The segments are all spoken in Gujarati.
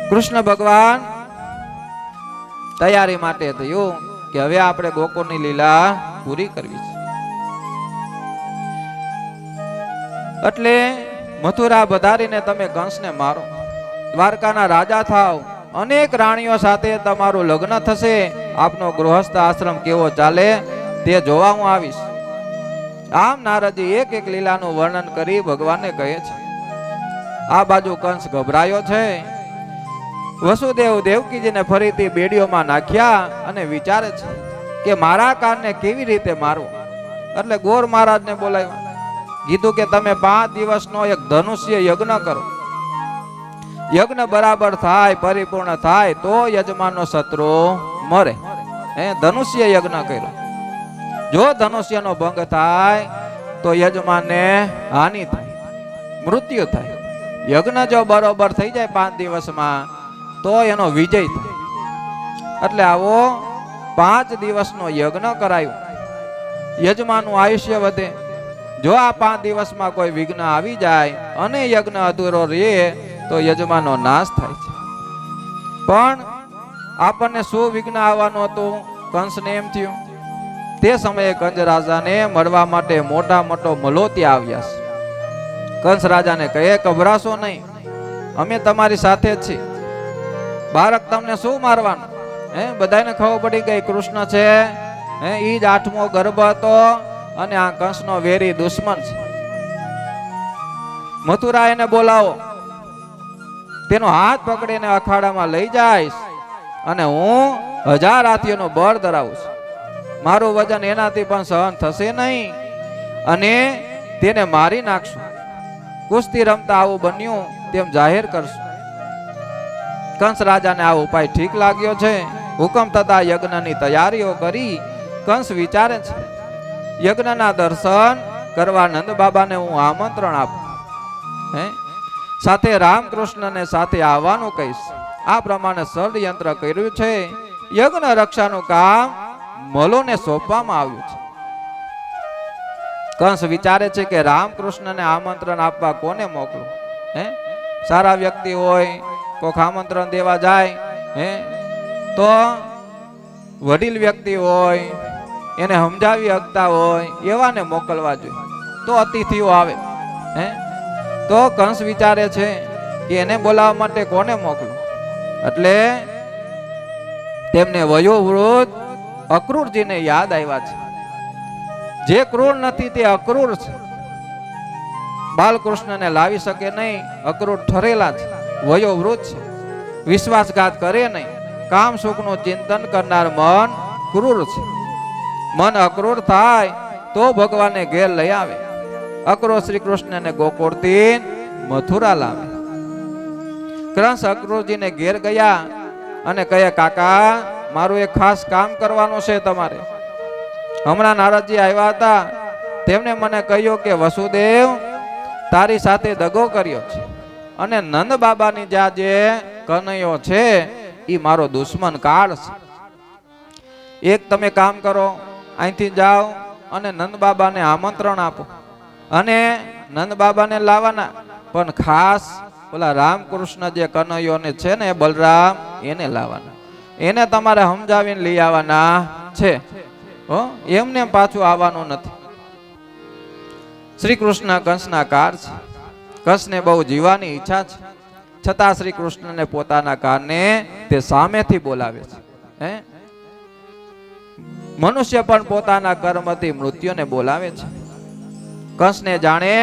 કૃષ્ણ ભગવાન તૈયારી માટે થયું કે હવે આપણે ગોકુળની લીલા પૂરી કરવી છે. એટલે મથુરા વધારીને તમે કંસને મારો, દ્વારકાના રાજા થાવ, અનેક રાણીઓ સાથે તમારું લગ્ન થશે, આપનો ગૃહસ્થ આશ્રમ કેવો ચાલે તે જોવા હું આવીશ. આમ નારદજી એક એક લીલાનું વર્ણન કરી ભગવાનને કહે છે. આ બાજુ કંસ ગભરાયો છે. વસુદેવ દેવકીજીને ફરીથી બેડીઓમાં નાખ્યા અને વિચારે છે કે મારા કાનને કેવી રીતે મારવું. એટલે ગોર મહારાજને બોલાવ્યા, કીધું કે તમે 5 દિવસનો એક ધનુષ્ય યજ્ઞ કરો. યજ્ઞ બરાબર થાય, પરિપૂર્ણ થાય તો યજમાનનો શત્રુ મરે. ધનુષ્ય યજ્ઞ કર્યો. જો ધનુષ્યનો ભંગ થાય તો યજમાનને હાનિ થાય, મૃત્યુ થાય. યજ્ઞ જો બરોબર થઈ જાય 5 દિવસમાં તો એનો વિજય થાય. એટલે આવો 5 દિવસનો યજ્ઞ કરાયો. યજમાનનું આયુષ્ય વધે. જો આ 5 દિવસમાં કોઈ વિઘ્ન આવી જાય અને યજ્ઞ અધૂરો રહે તો યજમાનનો નાશ થાય છે. પણ આપણને શું વિઘ્ન આવવાનું હતું? કંસને એમ થયું. તે સમયે કંસ રાજાને મળવા માટે મોટા મોટો મલોતિયા આવ્યા છે. કંસ રાજાને કહે, ગભરાશો નહીં, અમે તમારી સાથે જ છીએ. બાળક તમને શું મારવાનું? બધાને ખબર પડી ગઈ કૃષ્ણ છે, ઈ જ 8મો ગર્ભ હતો અને આ કંસનો વેરી દુશ્મન છે. મથુરા એને બોલાવો, તેનો હાથ પકડીને અખાડામાં લઈ જાય અને હું 1000 હાથીઓનું બળ ધરાવું છું. મારું વજન એનાથી પણ સહન થશે નહીં અને તેને મારી નાખશું. કુસ્તી રમતા આવું બન્યું તેમ જાહેર કરશું. કંસ રાજાને આ ઉપાય ઠીક લાગ્યો છે. હુકમ થતા યજ્ઞની તૈયારીઓ કરી કંસ વિચારે છે, યજ્ઞના દર્શન કરવા નંદ બાબાને હું આમંત્રણ આપું, સાથે રામકૃષ્ણને સાથે આવવાનું કહીશ. આ પ્રમાણે ષડયંત્ર કર્યું છે. યજ્ઞ રક્ષાનું કામ મલોને સોંપવામાં આવ્યું છે. કંસ વિચારે છે કે રામકૃષ્ણને આમંત્રણ આપવા કોને મોકલું? સારા વ્યક્તિ હોય, કોઈક આમંત્રણ દેવા જાય તો વડીલ વ્યક્તિ હોય, એને સમજાવી શકતા હોય એવાને મોકલવા જોઈએ, તો અતિથિઓ આવે. તો કંસ વિચારે છે કે એને બોલાવવા માટે કોને મોકલું? એટલે તેમને વયોવૃદ્ધ અક્રૂરજીને યાદ આવ્યા છે. જે ક્રૂર નથી તે અક્રૂર છે. બાલકૃષ્ણને લાવી શકે નહીં, અક્રૂર ઠરેલા છે, વયોવૃદ્ધ છે, વિશ્વાસઘાત કરે નહીં, કામ સુખનું ચિંતન કરનાર મન ક્રૂર છે. મન અક્રૂર થાય તો ભગવાનને ઘેર લઈ આવે. અક્રૂર શ્રી કૃષ્ણને ગોકુળથી મથુરા લાવે. કંસ અક્રૂરજીને ઘેર ગયા અને કહે, કાકા મારું એક ખાસ કામ કરવાનું છે તમારે. હમણાં નારદજી આવ્યા હતા, તેમણે મને કહ્યું કે વસુદેવ તારી સાથે દગો કર્યો છે અને નંદ બાબાની જ્યાં જે કનૈયો છે એ મારો દુશ્મન કાળ છે. એક તમે કામ કરો, અહીંથી જાઓ અને નંદ બાબાને આમંત્રણ આપો અને નંદ બાબાને લાવવાના, પણ ખાસ ઓલા રામકૃષ્ણ જે કનૈયોને છે ને બલરામ એને લાવવાના. એને તમારે સમજાવીને લઈ આવવાના છે. એમને પાછું આવવાનું નથી. શ્રી કૃષ્ણ કંસના કાર છે. કંસને બહુ જીવવાની ઈચ્છા છે, છતાં શ્રી કૃષ્ણને પોતાના કારણે તે સામેથી બોલાવે છે. મનુષ્ય પણ પોતાના કર્મથી મૃત્યુને બોલાવે છે. કંસને જાણે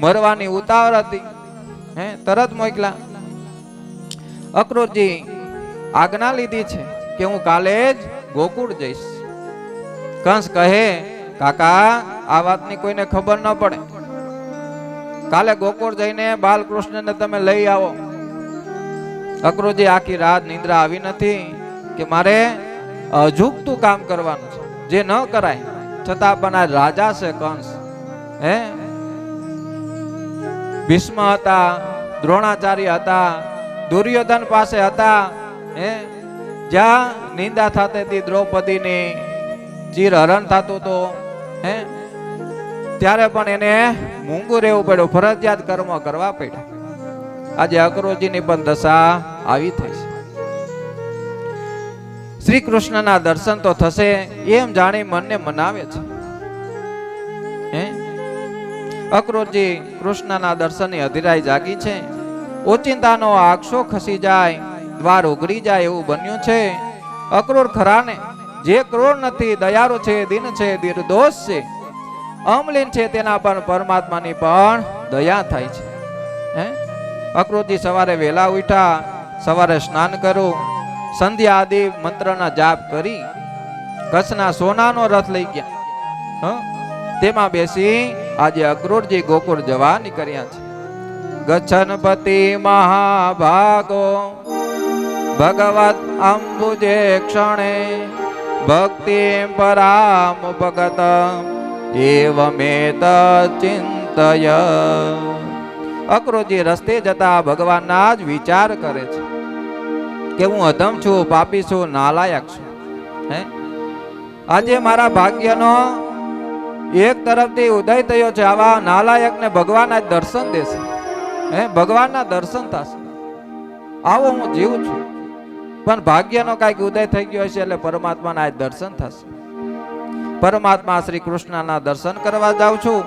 મરવાની ઉતાવળ હતી, તરત મોકલા. અક્રૂરજી આજ્ઞા લીધી છે કે હું કાલે જ ગોકુળ જઈશ. કંસ કહે, કાકા આ વાતની કોઈને ખબર ન પડે. કાલે ગોકુળ જઈને બાલકૃષ્ણને તમે લઈ આવો. અક્રૂરજી આખી રાત નિંદ્રા આવી નથી કે મારે અજુગતું કામ કરવાનું છે, જે ન કરાય. છતાં પણ આ રાજા છે કંસ. ભીષ્મ હતા, દ્રોણાચાર્ય હતા, દુર્યોધન પાસે હતા, જ્યાં નિંદા થતી હતી દ્રૌપદીની, ચીર હરણ થતું હતું, ત્યારે પણ એને મૂંગું રહેવું પડ્યું, ફરજિયાત કર્મ કરવા પડ્યા. આજે અક્રૂરજીની પણ દશા આવી થઈ છે. શ્રી કૃષ્ણના દર્શન તો થશે એમ જાણી મનને મનાવે છે. અક્રૂરજી કૃષ્ણના દર્શનની અધીરાઈ જાગી છે. ઓચિંતાનો આક્ષો ખસી જાય, દ્વાર ઉઘડી જાય એવું બન્યું છે. અક્રૂર ખરાને જે ક્રૂર નથી, દયાળુ છે, દીન છે, નિર્દોષ છે, અમલીન છે, તેના પર પરમાત્માની પણ દયા થાય છે. અક્રૂરજી સવારે વહેલા ઉઠ્યા, સવારે સ્નાન કર્યું, સંધ્યા આદિ મંત્રના જાપ કરી કચ્છના સોનાનો રથ લઈ ગયા. તેમાં બેસી આજે અક્રૂરજી ગોકુળ જવા નીકળ્યા છે. ગચ્છનપતિ મહાભાગો ભગવત અંબુજે ક્ષણે ભક્તિ પરામ ભગત એવમેત ચિંતય. અક્રૂરજી રસ્તે જતા ભગવાનના જ વિચાર કરે છે કે હું અધમ છું, પાપી છું, નાલાયક છું. આજે મારા ભાગ્યનો એક તરફથી ઉદય થયો છે. આવા નાલાયકને ભગવાન આજ દર્શન દેશે. ભગવાનના દર્શન થશે. આવો હું જીવ છું, પણ ભાગ્યનો કાંઈક ઉદય થઈ ગયો છે એટલે પરમાત્માના આજ દર્શન થશે. પરમાત્મા શ્રી કૃષ્ણના દર્શન કરવા જાઉં છું.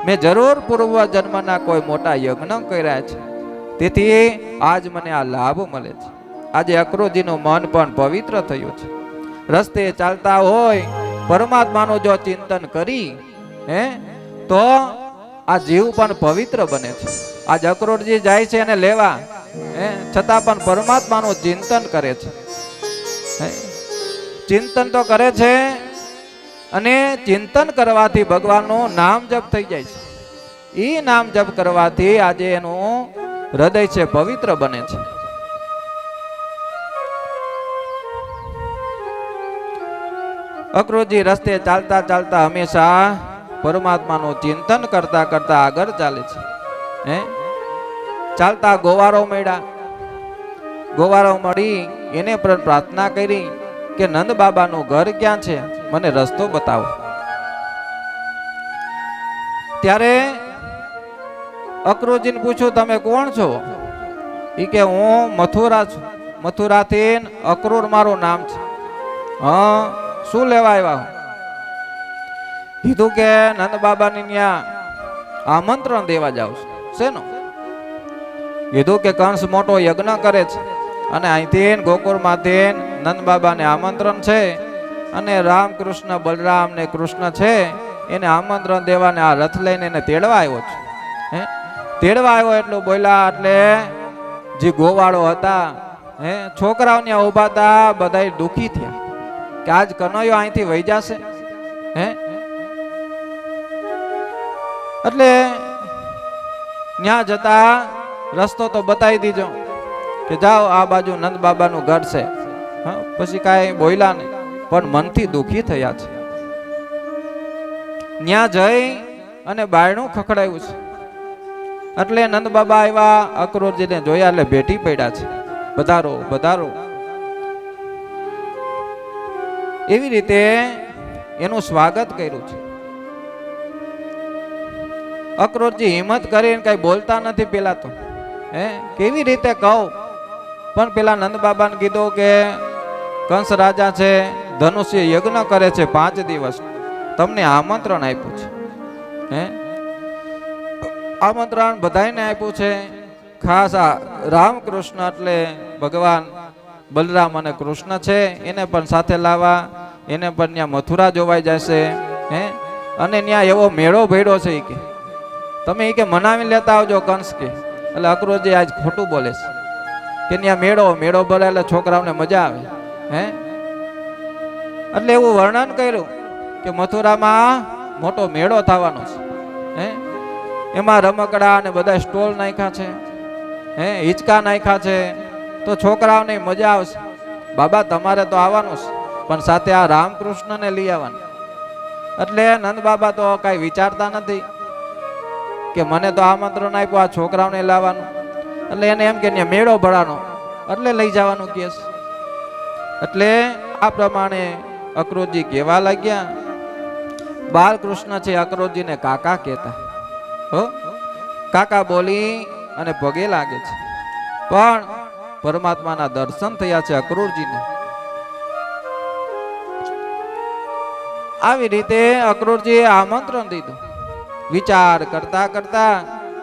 મેં જરૂર પૂર્વ જન્મના કોઈ મોટા યજ્ઞ કર્યા છે, તેથી આજ મને આ લાભ મળે છે. આજે અક્રૂરજીનું મન પણ પવિત્ર થયું છે. રસ્તે ચાલતા હોય પરમાત્માનું જો ચિંતન કરી તો આ જીવ પણ પવિત્ર બને છે. આજ અક્રૂરજી જાય છે એને લેવા, છતાં પણ પરમાત્માનું ચિંતન કરે છે. ચિંતન તો કરે છે, અને ચિંતન કરવાથી ભગવાનનું નામ જપ થઈ જાય છે. એ નામ જપ કરવાથી આજે એનું હૃદય છે પવિત્ર બને છે. અક્રૂરજી રસ્તે ચાલતા ચાલતા હંમેશા પરમાત્માનું ચિંતન કરતા કરતા આગળ ચાલે છે. ચાલતા ગોવારો મળ્યા. ગોવારો મળી એને પણ પ્રાર્થના કરી કે નંદ બાબાનું ઘર ક્યાં છે, મને રસ્તો બતાવો. ત્યારે અક્રૂરજીને પૂછ્યું, તમે કોણ છો? એ કે હું મથુરા છું. મથુરાથી અક્રૂર મારું નામ છે. શું લેવા આવ્યા? કીધું કે નંદ બાબાની ત્યાં આમંત્રણ દેવા જાઉં છું. શેનું? કીધું કે કંસ મોટો યજ્ઞ કરે છે, અને અહીંથી ગોકુળમાંથી નંદ બાબાને આમંત્રણ છે, અને રામકૃષ્ણ બલરામ ને કૃષ્ણ છે એને આમંત્રણ દેવાને આ રથ લઈને એને તેડવા આવ્યો છે. તેડવા આવ્યો એટલું બોલ્યા એટલે જે ગોવાળો હતા છોકરાઓ ત્યાં ઉભા હતા, બધા દુખી થયા કે આજ કનૈયો અહીંથી વહી જશે. એટલે ત્યાં જતા રસ્તો તો બતાવી દીધો કે જાઓ આ બાજુ નંદ બાબાનું ઘર છે. પછી કાંઈ બોલ્યા નહીં, પણ મનથી દુખી થયા છે. ત્યાં જઈ અને બાયણું ખખડાયું છે. એટલે નંદ બાબા આવ્યા, અક્રૂરજીને જોયા એટલે ભેટી પડ્યા છે, પધારો પધારો. એવી રીતે એનું સ્વાગત કર્યું છે. અક્રૂરજી હિંમત કરીને કઈ બોલતા નથી. પેલા તો કેવી રીતે કહું, પણ પેલા નંદ બાબાને કીધું કે કંસ રાજા છે, ધનુષ્ય યજ્ઞ કરે છે 5 દિવસ, તમને આમંત્રણ આપ્યું છે. આમંત્રણ બધાને આપ્યું છે. ખાસ આ રામકૃષ્ણ એટલે ભગવાન બલરામ અને કૃષ્ણ છે એને પણ સાથે લાવવા, એને પણ ત્યાં મથુરા જોવાઈ જશે. અને ત્યાં એવો મેળો ભેડો છે કે તમે કે મનાવી લેતા આવજો કંસ કે. એટલે અક્રૂરજી આજ ખોટું બોલે છે કે ત્યાં મેળો ભરે એટલે છોકરાઓને મજા આવે. એટલે એવું વર્ણન કર્યું કે મથુરામાં મોટો મેળો થવાનો છે. એમાં રમકડા અને બધા સ્ટોલ નાખ્યા છે, હિંચકા નાખ્યા છે, તો છોકરાઓને મજા આવશે. બાબા તમારે તો આવવાનું છે, પણ સાથે આ રામકૃષ્ણને લઈ આવવાનું. એટલે નંદ બાબા તો કઈ વિચારતા નથી કે મને તો આમંત્રણ આપ્યું, આ છોકરાઓને લાવવાનું. એટલે એને એમ કે મેળો ભરાનો એટલે લઈ જવાનું કેસ. એટલે આ પ્રમાણે અક્રૂરજી કહેવા લાગ્યા. બાલકૃષ્ણ છે અક્રૂરજીને કાકા કહેતા. કાકા બોલી અને પગે લાગે છે, પણ પરમાત્માના દર્શન થયા છે અક્રૂરજીને. આવી રીતે અક્રૂરજીએ આમંત્રણ દીધું. વિચાર કરતા કરતા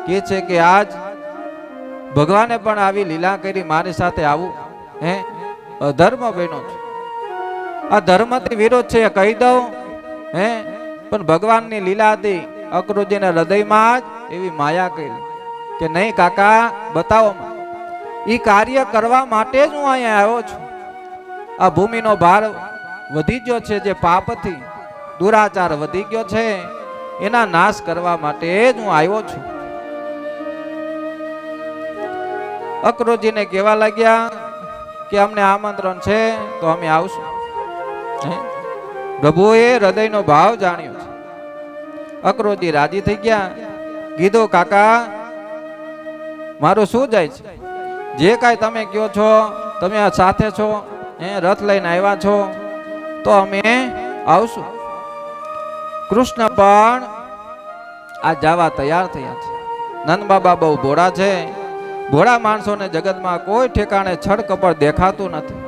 કે છે કે આજ ભગવાને પણ આવી લીલા કરી, મારી સાથે આવું હે અધર્મ બન્યો છે. આ ધર્મથી વિરોધ છે કહી દઉં હે, પણ ભગવાનની લીલા હતી. અક્રૂરજીના હૃદયમાં જ એવી માયા કરી કે નહીં કાકા બતાવો. એ કાર્ય કરવા માટે જ હું અહીંયા આવ્યો છું. આ ભૂમિનો ભાર વધી ગયો છે, જે પાપથી દુરાચાર વધી ગયો છે, એના નાશ કરવા માટે જ હું આવ્યો છું. અક્રૂરજીને કહેવા લાગ્યા કે અમને આમંત્રણ છે તો અમે આવશું. પ્રભુએ હૃદયનો ભાવ જાણ્યો છે. અક્રૂરજી રાજી થઈ ગયા. કીધું કાકા મારું શું જાય છે, જે કાંઈ તમે કહો છો, તમે આ સાથે છો, રથ લઈને આવ્યા છો તો અમે આવશું. કૃષ્ણ પણ આ જવા તૈયાર થયા છે. નંદ બાબા બહુ ભોળા છે. ભોળા માણસોને જગતમાં કોઈ ઠેકાણે છળ કપટ દેખાતું નથી.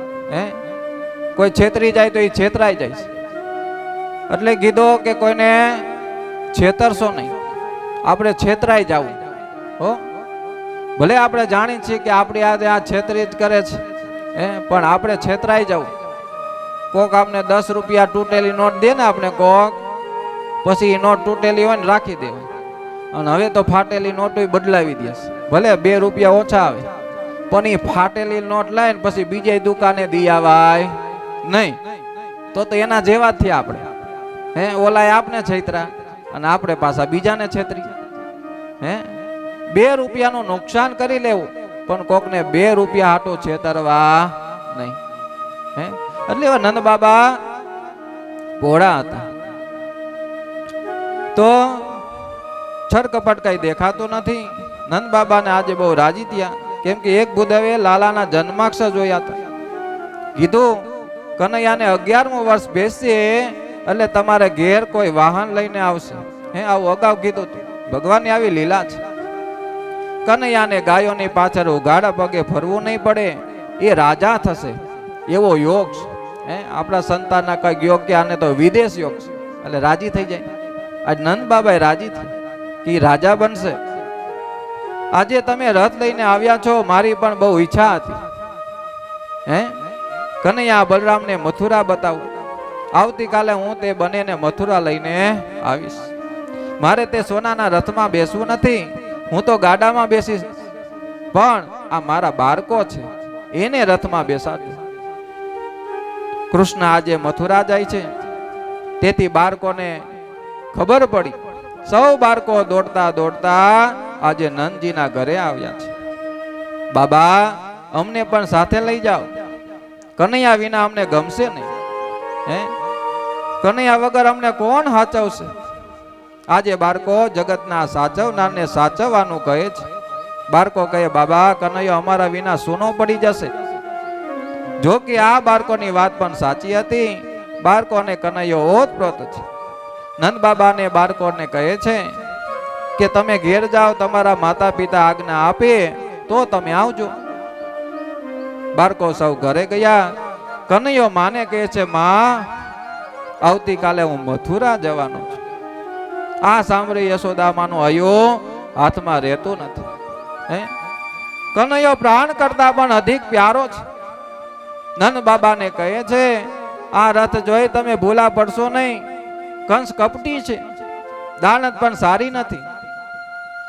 કોઈ છેતરી જાય તો એ છેતરાઈ જાય છે. એટલે કીધું કે કોઈને છેતરશો નહીં, આપણે છેતરાઈ જવું. હો ભલે આપણે જાણીએ છીએ કે આપણી આ છેતરી જ કરે છે, પણ આપણે છેતરાઈ જવું. કોક આપણે 10 રૂપિયા તૂટેલી નોટ દે ને, આપણે કોક પછી એ નોટ તૂટેલી હોય ને રાખી દેવાય. અને હવે તો ફાટેલી નોટ બદલાવી દે છે. ભલે 2 રૂપિયા ઓછા આવે, પણ એ ફાટેલી નોટ લાવીને પછી બીજે દુકાને દી આવાય નહીં. તો એના જેવા જ થયા આપણે. ઓલાએ આપને છેતરા અને આપણે પાછા બીજાને છેતરી. 2 રૂપિયાનું નુકસાન કરી લેવું, પણ કોકને 2 રૂપિયા હાટો છેતરવા નહીં. એટલે નંદ બાબા ભોળા હતા. તો છળકપટ કઈ દેખાતું નથી. નંદ બાબાને આજે બહુ રાજી થયા, કેમ કે એક ભૂદેવે લાલાના જન્માક્ષર જોયા હતા. કીધું કનૈયાને 11મું વર્ષ બેસશે એટલે તમારે ઘેર કોઈ વાહન લઈને આવશે. આવું અગાઉ કીધું હતું. ભગવાનની આવી લીલા છે. કનૈયાને ગાયોની પાછળ ઉઘાડા પગે ફરવું નહીં પડે, એ રાજા થશે એવો યોગ છે. આપણા સંતાનના કઈક યોગ કે આને તો વિદેશ યોગ છે, એટલે રાજી થઈ જાય. આજ નંદ બાબા રાજી થઈ કે રાજા બનશે. આજે તમે રથ લઈને આવ્યા છો, મારી પણ બહુ ઈચ્છા હતી. કનૈયા બલરામને મથુરા બતાવું. આવતીકાલે હું તે બંનેને મથુરા લઈને આવીશ. મારે તે સોનાના રથમાં બેસવું નથી, હું તો ગાડામાં બેસીશ, પણ આ મારા બાળકો છે એને રથમાં બેસાડું. કૃષ્ણ આજે મથુરા જાય છે, તેથી બાળકોને ખબર પડી. સૌ બાળકો દોડતા દોડતા આજે નંદજીના ઘરે આવ્યા છે. બાબા અમને પણ સાથે લઈ જાઓ, કનૈયા વિના અમને ગમશે નહીં. કનૈયા વગર અમને કોણ સાચવશે? આજે બાળકો જગતના સાચવનારને સાચવવાનું કહે છે. બાળકો કહે બાબા કનૈયો અમારા વિના સૂનો પડી જશે. જો કે આ બાળકોની વાત પણ સાચી હતી. બાળકોને કનૈયો ઓતપ્રોત છે. નંદ બાબાને બાળકોને કહે છે કે તમે ઘેર જાઓ, તમારા માતા પિતા આજ્ઞા આપે તો તમે આવજો. બાળકો સૌ ઘરે ગયા. કનૈયો માને કહે છે માં આવતીકાલે હું મથુરા જવાનો છું. આ સાંભળી યશોદામાનું હૈયું હાથમાં રહેતું નથી. કનૈયો પ્રાણ કરતા પણ અધિક પ્યારો છે. નંદ બાબાને કહે છે આ રથ જોઈ તમે ભૂલા પડશો નહીં. કંસ કપટી છે, દાનત પણ સારી નથી.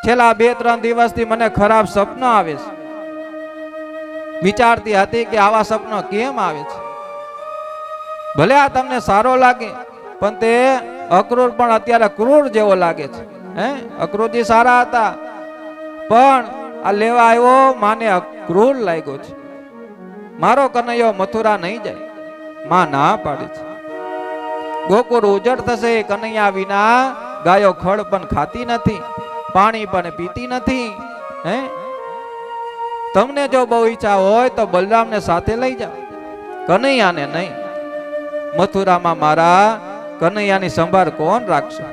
છેલ્લા 2-3 દિવસથી મને ખરાબ સપનો આવે છે. વિચારતી હતી કે આવા સપનો કેમ આવે છે. ભલે આ તમને સારો લાગે, પણ તે અક્રૂર પણ અત્યારે ક્રૂર જેવો લાગે છે. અક્રૂરજી સારા હતા, પણ આ લેવા આવ્યો માને ક્રૂર લાગ્યો છે. મારો કનૈયો મથુરા નહીં જાય. માં ના પાડે છે. ગોકુળ ઉજળ થશે. કનૈયા વિના ગાયો ખડ પણ ખાતી નથી, પાણી પણ પીતી નથી. તમને જો બહુ ઈચ્છા હોય તો બલરામને સાથે લઈ જાઓ, કનૈયાને નહીં. મથુરામાં મારા કનૈયાની સંભાળ કોણ રાખશે?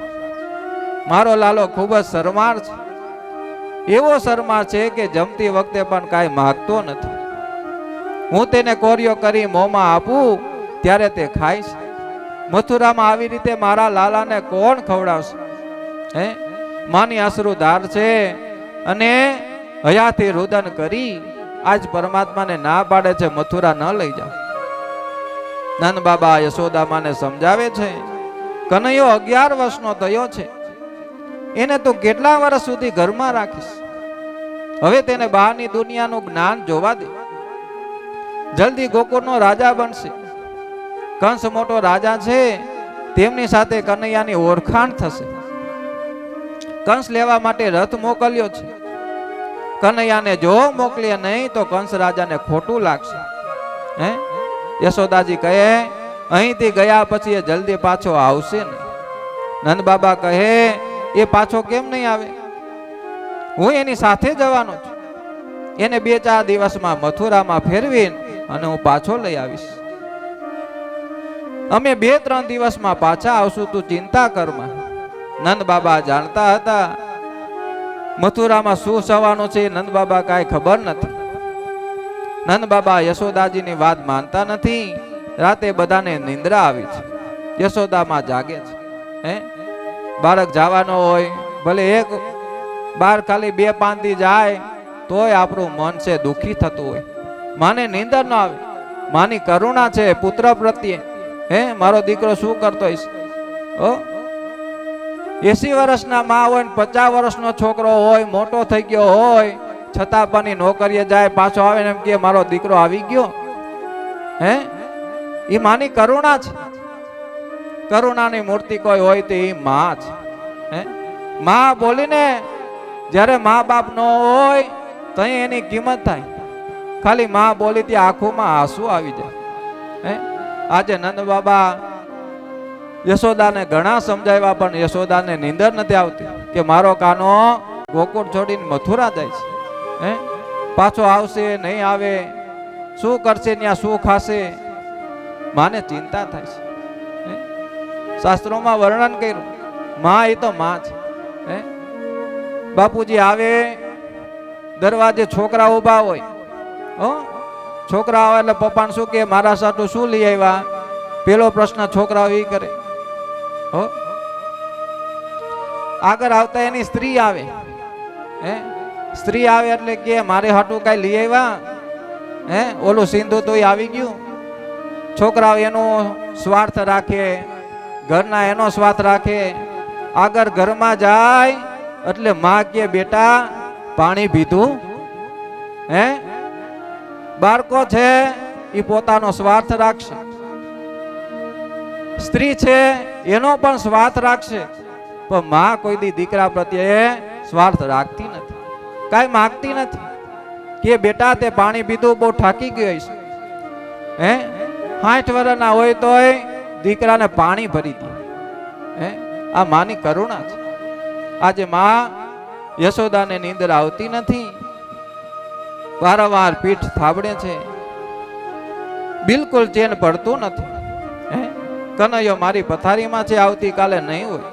મારો લાલો ખૂબ જ શરમાળ છે. એવો શર્મા છે કે જમતી વખતે પણ કાંઈ માગતો નથી. હું તેને કોરિયો કરી મોંમાં આપું ત્યારે તે ખાઈશ. મથુરામાં આવી રીતે મારા લાલાને કોણ ખવડાવશે? હે, માની અશ્રુધાર છે અને હયાથી રુદન કરી આજ પરમાત્માને ના પાડે છે મથુરા ન લઈ જાઓ. નંદ બાબા યશોદામાને સમજાવે છે, કનૈયો 11 વર્ષનો થયો છે, એને તું કેટલા વર્ષ સુધી ઘરમાં રાખીશ? હવે તેને બહારની દુનિયાનું જ્ઞાન જોવા દે. જલ્દી ગોકુળનો રાજા બનશે. કંસ મોટો રાજા છે, તેમની સાથે કનૈયાની ઓળખાણ થશે. કંસ લેવા માટે રથ મોકલ્યો છે. કનૈયાને જો મોકલીએ નહીં તો કંસ રાજાને ખોટું લાગશે. હે, યશોદાજી કહે, અહીંથી ગયા પછી એ જલ્દી પાછો આવશે નહીં. નંદ બાબા કહે, એ પાછો કેમ નહીં આવે? હું એની સાથે જવાનો છું. એને 2-4 દિવસમાં મથુરામાં ફેરવીને અને હું પાછો લઈ આવીશ. અમે 2-3 દિવસમાં પાછા આવશું, તું ચિંતા કરમાં. નંદ બાબા જાણતા હતા મથુરામાં શું થવાનું છે. નંદ બાબા કાંઈ ખબર નથી. નંદ બાબા યશોદાજીની વાત માનતા નથી. રાતે બધાને નિંદ્રા આવી છે. યશોદામાં જાગે છે. હે, બાળક જવાનો હોય, ભલે એક બાર ખાલી 2-5 દી જાય તોય આપણું મન છે દુખી થતું હોય. માને નીંદર ન આવે. માની કરુણા છે પુત્ર પ્રત્યે. હે, મારો દીકરો શું કરતો હશે? 80 વર્ષના માં હોય ને 50 વર્ષનો છોકરો હોય, મોટો થઈ ગયો હોય, છતાં પણ નોકરીએ જાય, પાછો આવે ને એમ કે મારો દીકરો આવી ગયો. હે, એ માની કરુણા છે. કરુણાની મૂર્તિ કોઈ હોય તો એ માં છે. હે, માં બોલીને જ્યારે મા બાપ ન હોય તો એની કિંમત થાય. ખાલી માં બોલી ત્યાં આંખોમાં આંસુ આવી જાય. હે, આજે નંદ બાબા યશોદાને ઘણા સમજાવ્યા પણ યશોદાને નીંદર નથી આવતી કે મારો કાનો ગોકુળ છોડીને મથુરા જાય છે. હે, પાછો આવશે નહીં આવે, શું કરશે, ત્યાં શું ખાશે? માને ચિંતા થાય છે. શાસ્ત્રોમાં વર્ણન કર્યું, માં એ તો માં છે. હે, બાપુજી આવે, દરવાજે છોકરા ઉભા હોય. છોકરા આવે એટલે પપ્પાને શું કે, મારા સાટું શું લઈ આવ્યા? પેલો પ્રશ્ન છોકરાઓ એ કરે. આગળ આવતા એની સ્ત્રી આવે. હે, સ્ત્રી આવે એટલે કે મારે હાટું કઈ લઈ આવ્યા? હે, ઓલું સિંધુ તો આવી ગયું. છોકરાઓ એનો સ્વાર્થ રાખે, ઘરના એનો સ્વાર્થ રાખે. આગળ ઘરમાં જાય એટલે માં કે બેટા પાણી પીધું? હે, બાળકો છે એ પોતાનો સ્વાર્થ રાખશે. સ્ત્રી છે એનો પણ સ્વાર્થ રાખશે. પણ માં કોઈ દી દીકરા પ્રત્યે સ્વાર્થ રાખતી નથી, કાંઈ માગતી નથી કે બેટા તે પાણી પીધું, બહુ થાકી ગયો છે. હે, 60 વર્ષના હોય તોય દીકરાને પાણી ભરી દે. હે, આ માની કરુણા છે. આજે માં યશોદાને નીંદર આવતી નથી, વારંવાર પીઠ થાબડે છે, બિલકુલ ચેન પડતું નથી. હે, કનૈયો મારી પથારીમાં છે, આવતીકાલે નહીં હોય.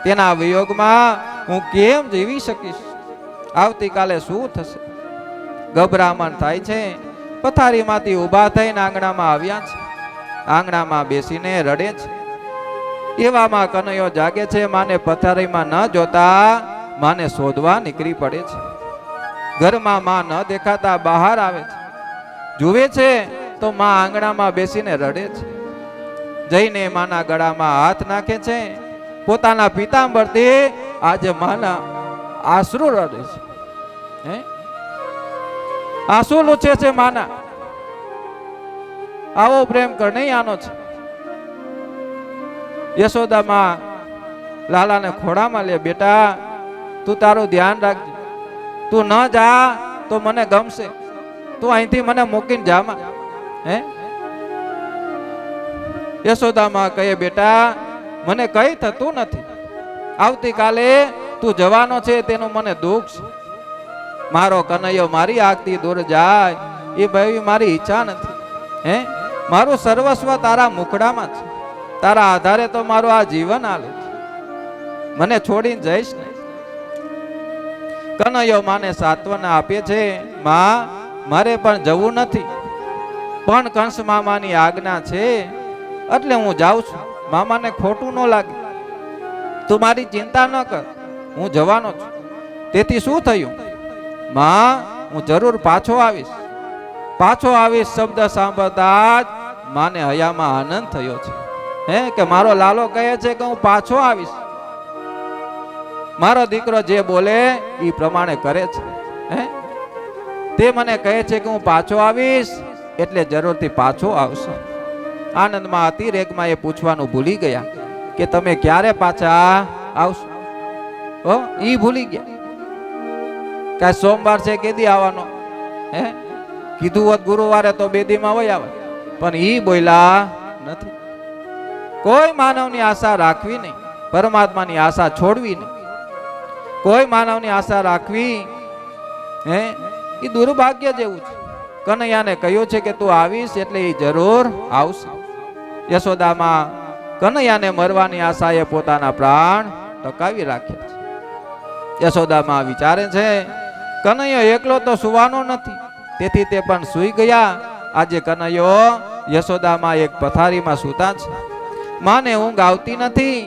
તેના વિયોગમાં હું કેમ જીવી શકીશ? આવતીકાલે શું થશે? ગભરામણ થાય છે. પથારીમાંથી ઊભા થઈને આંગણામાં આવ્યા છે. આંગણામાં બેસીને રડે છે. એવામાં કનૈયો જાગે છે. માને પથારીમાં ન જોતા માને શોધવા નીકળી પડે છે. ઘરમાં માં ન દેખાતા બહાર આવે છે. જુએ છે તો માં આંગણામાં બેસીને રડે છે. જઈને માના ગળામાં હાથ નાખે છે. પોતાના પિતાંબરથી આજે માના આંસુ રડે છે. હે, આંસુ લૂછે છે માના. આવો પ્રેમ કનૈયાનો છે. યશોદામાં લાલાને ખોડામાં લે, બેટા તું તારું ધ્યાન રાખજે, તું ન જા તો મને ગમશે, તું અહીંથી મને મૂકીને જામાં. હે, યશોદામાં કહે, બેટા મને કઈ થતું નથી, આવતીકાલે તું જવાનો છે તેનું મને દુઃખ છે. મારો કનૈયો મારી આગથી દૂર જાય એ ભાઈ મારી ઈચ્છા નથી. હે, મારું સર્વસ્વ તારા મુખડામાં છે, તારા આધારે તો મારું આ જીવન હાલે છે. મને છોડીને જઈશ ને. કનૈયો માને સાંત્વના આપે છે, માં મારે પણ જવું નથી, પણ કંસ મામાની આજ્ઞા છે એટલે હું જાઉં છું. મામાને ખોટું ન લાગે, તું મારી ચિંતા ન કર, હું જવાનો છું. તેથી શું થયું? માં હું જરૂર પાછો આવીશ. પાછો આવીશ શબ્દ સાંભળતા જ માને હૈયામાં આનંદ થયો છે, હે કે મારો લાલો કહે છે કે હું પાછો આવીશ. મારો દીકરો જે બોલે એ પ્રમાણે કરે છે, હે તે મને કહે છે કે હું પાછો આવીશ એટલે જરૂરથી પાછો આવશે. આનંદમાં અતિરેકમાં એ પૂછવાનું ભૂલી ગયા કે તમે ક્યારે પાછા આવશો. ઈ ભૂલી ગયા. કાંઈ સોમવાર છે કેદી આવવાનો, હે કીધું હોત ગુરુવારે તો બેદીમાં વહી આવે, પણ ઈ બોલ્યા નથી. કોઈ માનવની આશા રાખવી નહીં, પરમાત્માની આશા છોડવી નહીં. કોઈ માનવની આશા રાખવી હે એ દુર્ભાગ્ય જેવું છે. કનૈયાને કહ્યું છે કે તું આવીશ એટલે એ જરૂર આવશે. યશોદામાં કનૈયાને મરવાની આશાએ પોતાના પ્રાણ ટકાવી રાખ્યા છે. યશોદામાં વિચારે છે કનૈયો એકલો તો સુવાનો નથી, તેથી તે પણ સૂઈ ગયા. આજે કનૈયો યશોદામાં એક પથારીમાં સૂતા છે. માને ઊંઘ આવતી નથી.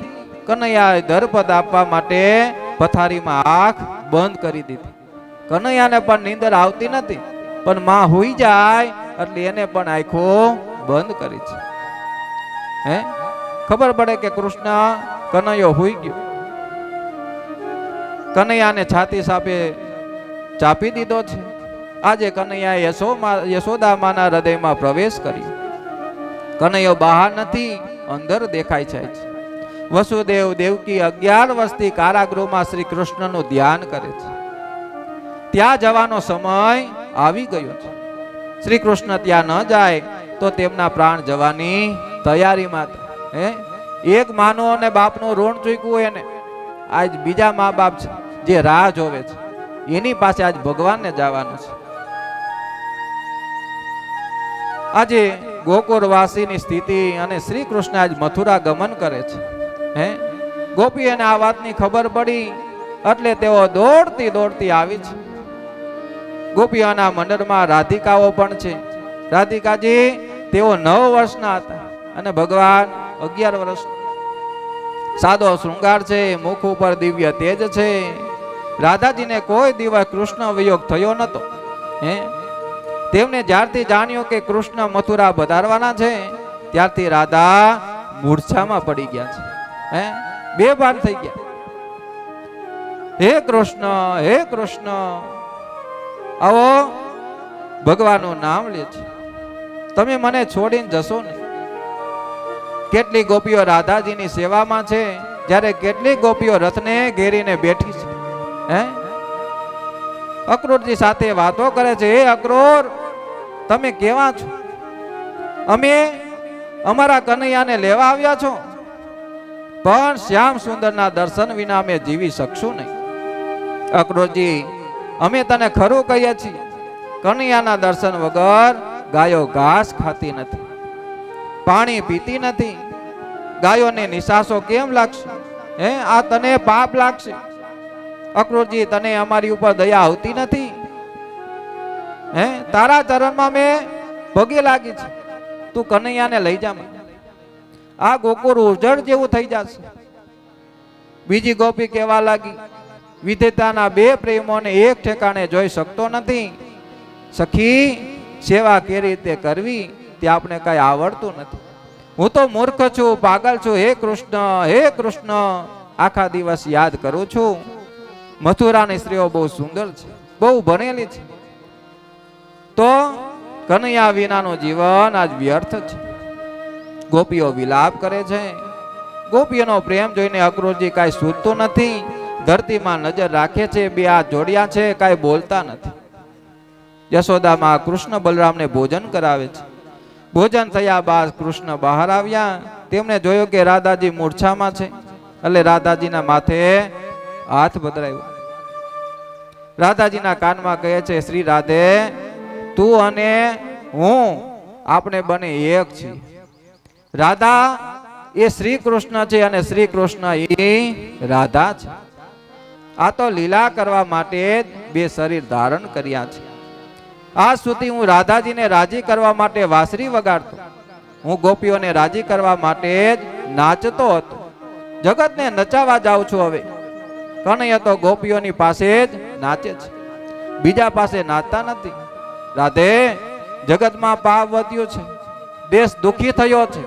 કનૈયાએ દરપદ આપવા માટે પથારીમાં આંખ બંધ કરી દીધી. કનૈયાને પણ નીંદર આવતી નથી, પણ માં હુઈ જાય એટલે એને પણ આંખો બંધ કરી છે. હે ખબર પડે કે કૃષ્ણ કનૈયો હુઈ ગયો. કનૈયાને છાતી સાપે ચાપી દીધો છે. આજે કનૈયાએ યશોદામાના હૃદયમાં પ્રવેશ કર્યો. કનૈયો બહાર નથી, અંદર દેખાય છે. વસુદેવ દેવકી 11 વર્ષથી કારાગૃહમાં શ્રી કૃષ્ણનું ધ્યાન કરે છે. ત્યાં જવાનો સમય આવી ગયો છે. શ્રી કૃષ્ણ ત્યાં ન જાય તો તેમના પ્રાણ જવાની તૈયારીમાં હતા. હે એક માનો અને બાપનું ઋણ ચૂક્યું એને આજ બીજા મા બાપ છે જે રાહ જોવે છે, એની પાસે આજ ભગવાનને જવાનું છે. આજે ગોકુળવાસીની સ્થિતિ અને શ્રી કૃષ્ણ આજ મથુરા ગમન કરે છે. હે ગોપીઓને આ વાતની ખબર પડી એટલે તેઓ દોડતી દોડતી આવી છે. ગોપીઓના મંડળમાં રાધિકાઓ પણ છે. રાધિકાજી તેઓ 9 વર્ષના હતા અને ભગવાન 11 વર્ષ. સાદો શૃંગાર છે, મુખ ઉપર દિવ્ય તેજ છે. રાધાજીને કોઈ દિવસ કૃષ્ણ વિયોગ થયો નતો. હે તેમને જ્યારથી જાણ્યું કે કૃષ્ણ મથુરા પધારવાના છે ત્યારથી રાધા મૂર્છામાં પડી ગયા છે. હે બેભાન થઈ ગયા. હે કૃષ્ણ, હે કૃષ્ણ, આવો ભગવાનનું નામ લે છે, તમે મને છોડીને જશો નહીં. કેટલી ગોપીઓ રાધાજીની સેવામાં છે, જ્યારે કેટલી ગોપીઓ રથને ઘેરીને બેઠી છે. હે અક્રૂરજી સાથે વાતો કરે છે. હે અક્રૂર, તમે કેવા છો? અમે અમારા કનૈયાને લેવા આવ્યા છો, પણ શ્યામ સુંદરના દર્શન વિના અમે જીવી શકશું નહીં. અક્રૂરજી, અમે તને ખરું કહીએ છીએ, કનૈયાના દર્શન વગર ગાયો ઘાસ ખાતી નથી, પાણી પીતી નથી. ગાયોને નિશાસો કેમ લાગશે? હે આ તને પાપ લાગશે. અક્રૂરજી, તને અમારી ઉપર દયા આવતી નથી? હે તારા ચરણમાં મેં પગે લાગી છે, તું કનૈયાને લઈ જા. આ ગોકુળ ઉજળ જેવું થઈ જશે. બીજી ગોપી કહેવા લાગી, વિધેતાના 2 પ્રેમોને એક ઠેકાણે જોઈ શકતો નથી. સખી, સેવા કેવી રીતે કરવી તે આપણે કઈ આવડતું નથી. હું તો મૂર્ખ છું, પાગલ છું. હે કૃષ્ણ, હે કૃષ્ણ, આખા દિવસ યાદ કરું છું. મથુરાની સ્ત્રીઓ બહુ સુંદર છે, બહુ ભણેલી છે, તો કનૈયા વિનાનું જીવન આજ વ્યર્થ છે. ગોપીઓ વિલાપ કરે છે. ગોપીઓનો પ્રેમ જોઈને અક્રૂરજી કાંઈ સૂઝતું નથી. ધરતીમાં નજર રાખે છે, 2 હાથ જોડ્યા છે, કાંઈ બોલતા નથી. યશોદામાં કૃષ્ણ બલરામને ભોજન કરાવે છે. ભોજન થયા બાદ કૃષ્ણ બહાર આવ્યા. તેમણે જોયું કે રાધાજી મૂર્છામાં છે, એટલે રાધાજીના માથે હાથ બદરાયો. રાધાજીના કાનમાં કહે છે, શ્રી રાધે, તું અને હું આપણે બને એક છીએ. રાધા એ શ્રી કૃષ્ણ છે અને શ્રી કૃષ્ણ એ રાધા છે. આ તો લીલા કરવા માટે જ બે શરીર ધારણ કર્યા છે. આજ સુધી હું રાધાજીને રાજી કરવા માટે વાંસળી વગાડતો, હું ગોપીઓને રાજી કરવા માટે જ નાચતો હતો. જગતને નચાવા જાઉં છું હવે. કનૈયા તો ગોપીઓની પાસે જ નાચે છે, બીજા પાસે નાચતા નથી. રાધે, જગતમાં પાપ વધ્યું છે, દેશ દુખી થયો છે.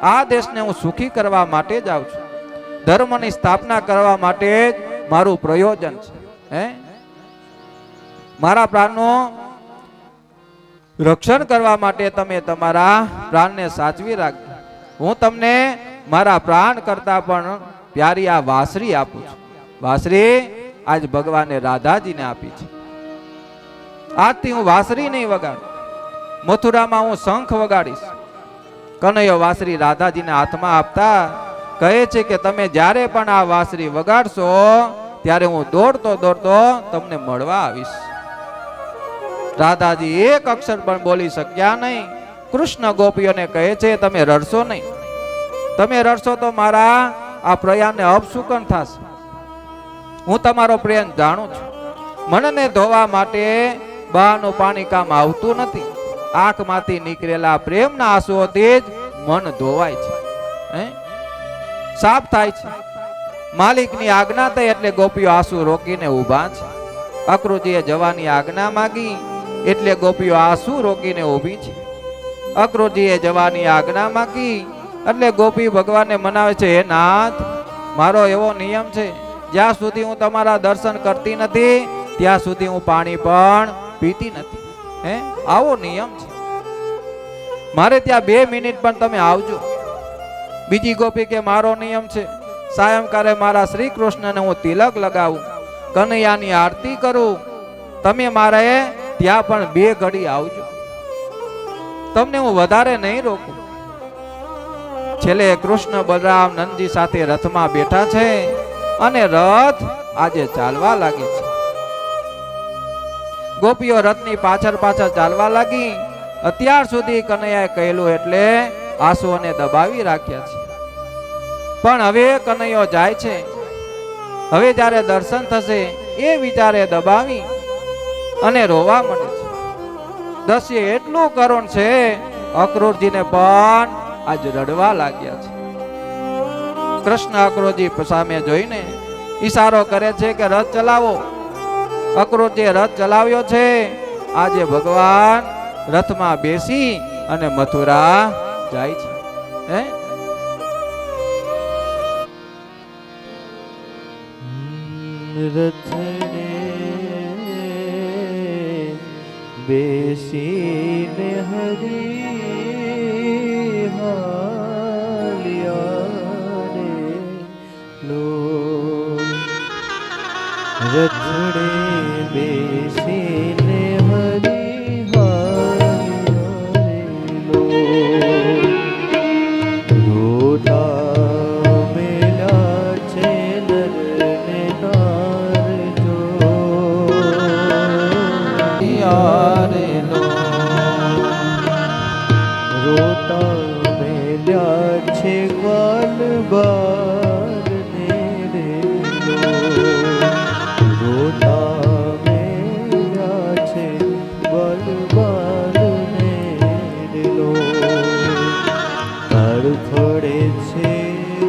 આ દેશને હું સુખી કરવા માટે જ આવું છું. ધર્મની સ્થાપના કરવા માટે જ મારું પ્રયોજન છે. મારા પ્રાણનું રક્ષણ કરવા માટે તમે તમારા પ્રાણને સાચવી રાખજો. હું તમને મારા પ્રાણ કરતા પણ પ્યારી આ વાંસળી આપું છું. વાંસળી આજ ભગવાને રાધાજીને આપી છે. આજથી હું વાંસળી નહીં વગાડું, મથુરામાં હું શંખ વગાડીશ. કનૈયો વાંસળી રાધાજીના હાથમાં આપતા કહે છે કે તમે જ્યારે પણ આ વાંસળી વગાડશો ત્યારે હું દોડતો દોડતો તમને મળવા આવીશ. રાધાજી એક અક્ષર પણ બોલી શક્યા નહીં. કૃષ્ણ ગોપીઓને કહે છે તમે રડશો નહીં, તમે રડશો તો મારા આ પ્રયાણને અપશુકન થશે. હું તમારો પ્રેમ જાણું છું. મનને ધોવા માટે બહારનું પાણી કામ આવતું નથી. આંખમાંથી નીકળેલા પ્રેમના આંસુઓથી જ મન ધોવાય છે, સાફ થાય છે. માલિકની આજ્ઞા થઈ એટલે ગોપીઓ આંસુ રોકીને ઊભા છે. અક્રૂરજીએ જવાની આજ્ઞા માંગી એટલે ગોપીઓ આંસુ રોકીને ઊભી છે. અક્રૂરજીએ જવાની આજ્ઞા માંગી એટલે ગોપી ભગવાનને મનાવે છે, હે નાથ, મારો એવો નિયમ છે, જ્યાં સુધી હું તમારા દર્શન કરતી નથી ત્યાં સુધી હું પાણી પણ પીતી નથી. આવો નિયમ છે. મારે ત્યાં 2 મિનિટ પણ તમે આવજો. બીજી ગોપી કે મારો નિયમ છે સાયંકાળે મારા શ્રી કૃષ્ણને હું તિલક લગાવું, કનૈયાની આરતી કરું, તમે મારે ત્યાં પણ 2 ઘડી આવજો. તમને હું વધારે નહીં રોકું. છેલ્લે કૃષ્ણ બલરામ નંદજી સાથે રથમાં બેઠા છે અને રથ આજે ચાલવા લાગે છે. ગોપીઓ રથની પાછળ પાછળ ચાલવા લાગી. અત્યાર સુધી કનૈયાએ કહેલું એટલે આંસુઓને દબાવી રાખ્યા છે, પણ હવે કનૈયો જાય છે. હવે જ્યારે દર્શન થશે એ વિચારે દબાવી અને રોવા મળે છે. દ્રશ્ય એટલું કરુણ છે, અક્રૂરજીને પણ આજ રડવા લાગ્યા છે. કૃષ્ણ અક્રૂરજી સામે જોઈને ઈશારો કરે છે કે રથ ચલાવો. અક્રૂરજીએ રથ ચલાવ્યો છે. આજે ભગવાન રથમાં બેસી અને મથુરા જાય છે. રથને બેસીને હરી હાલ્યા રે લો. રથડે બેસીને હરી હાલ્યા રે લો. રોતા મેલા છે નરને નાર જો યારે લો. રોતા મેલ્યા છે ગ્વાલ બારને રે લો. રોતા મેલ્યા છે ગ્વાલ બારને રે લો. તડફડે છે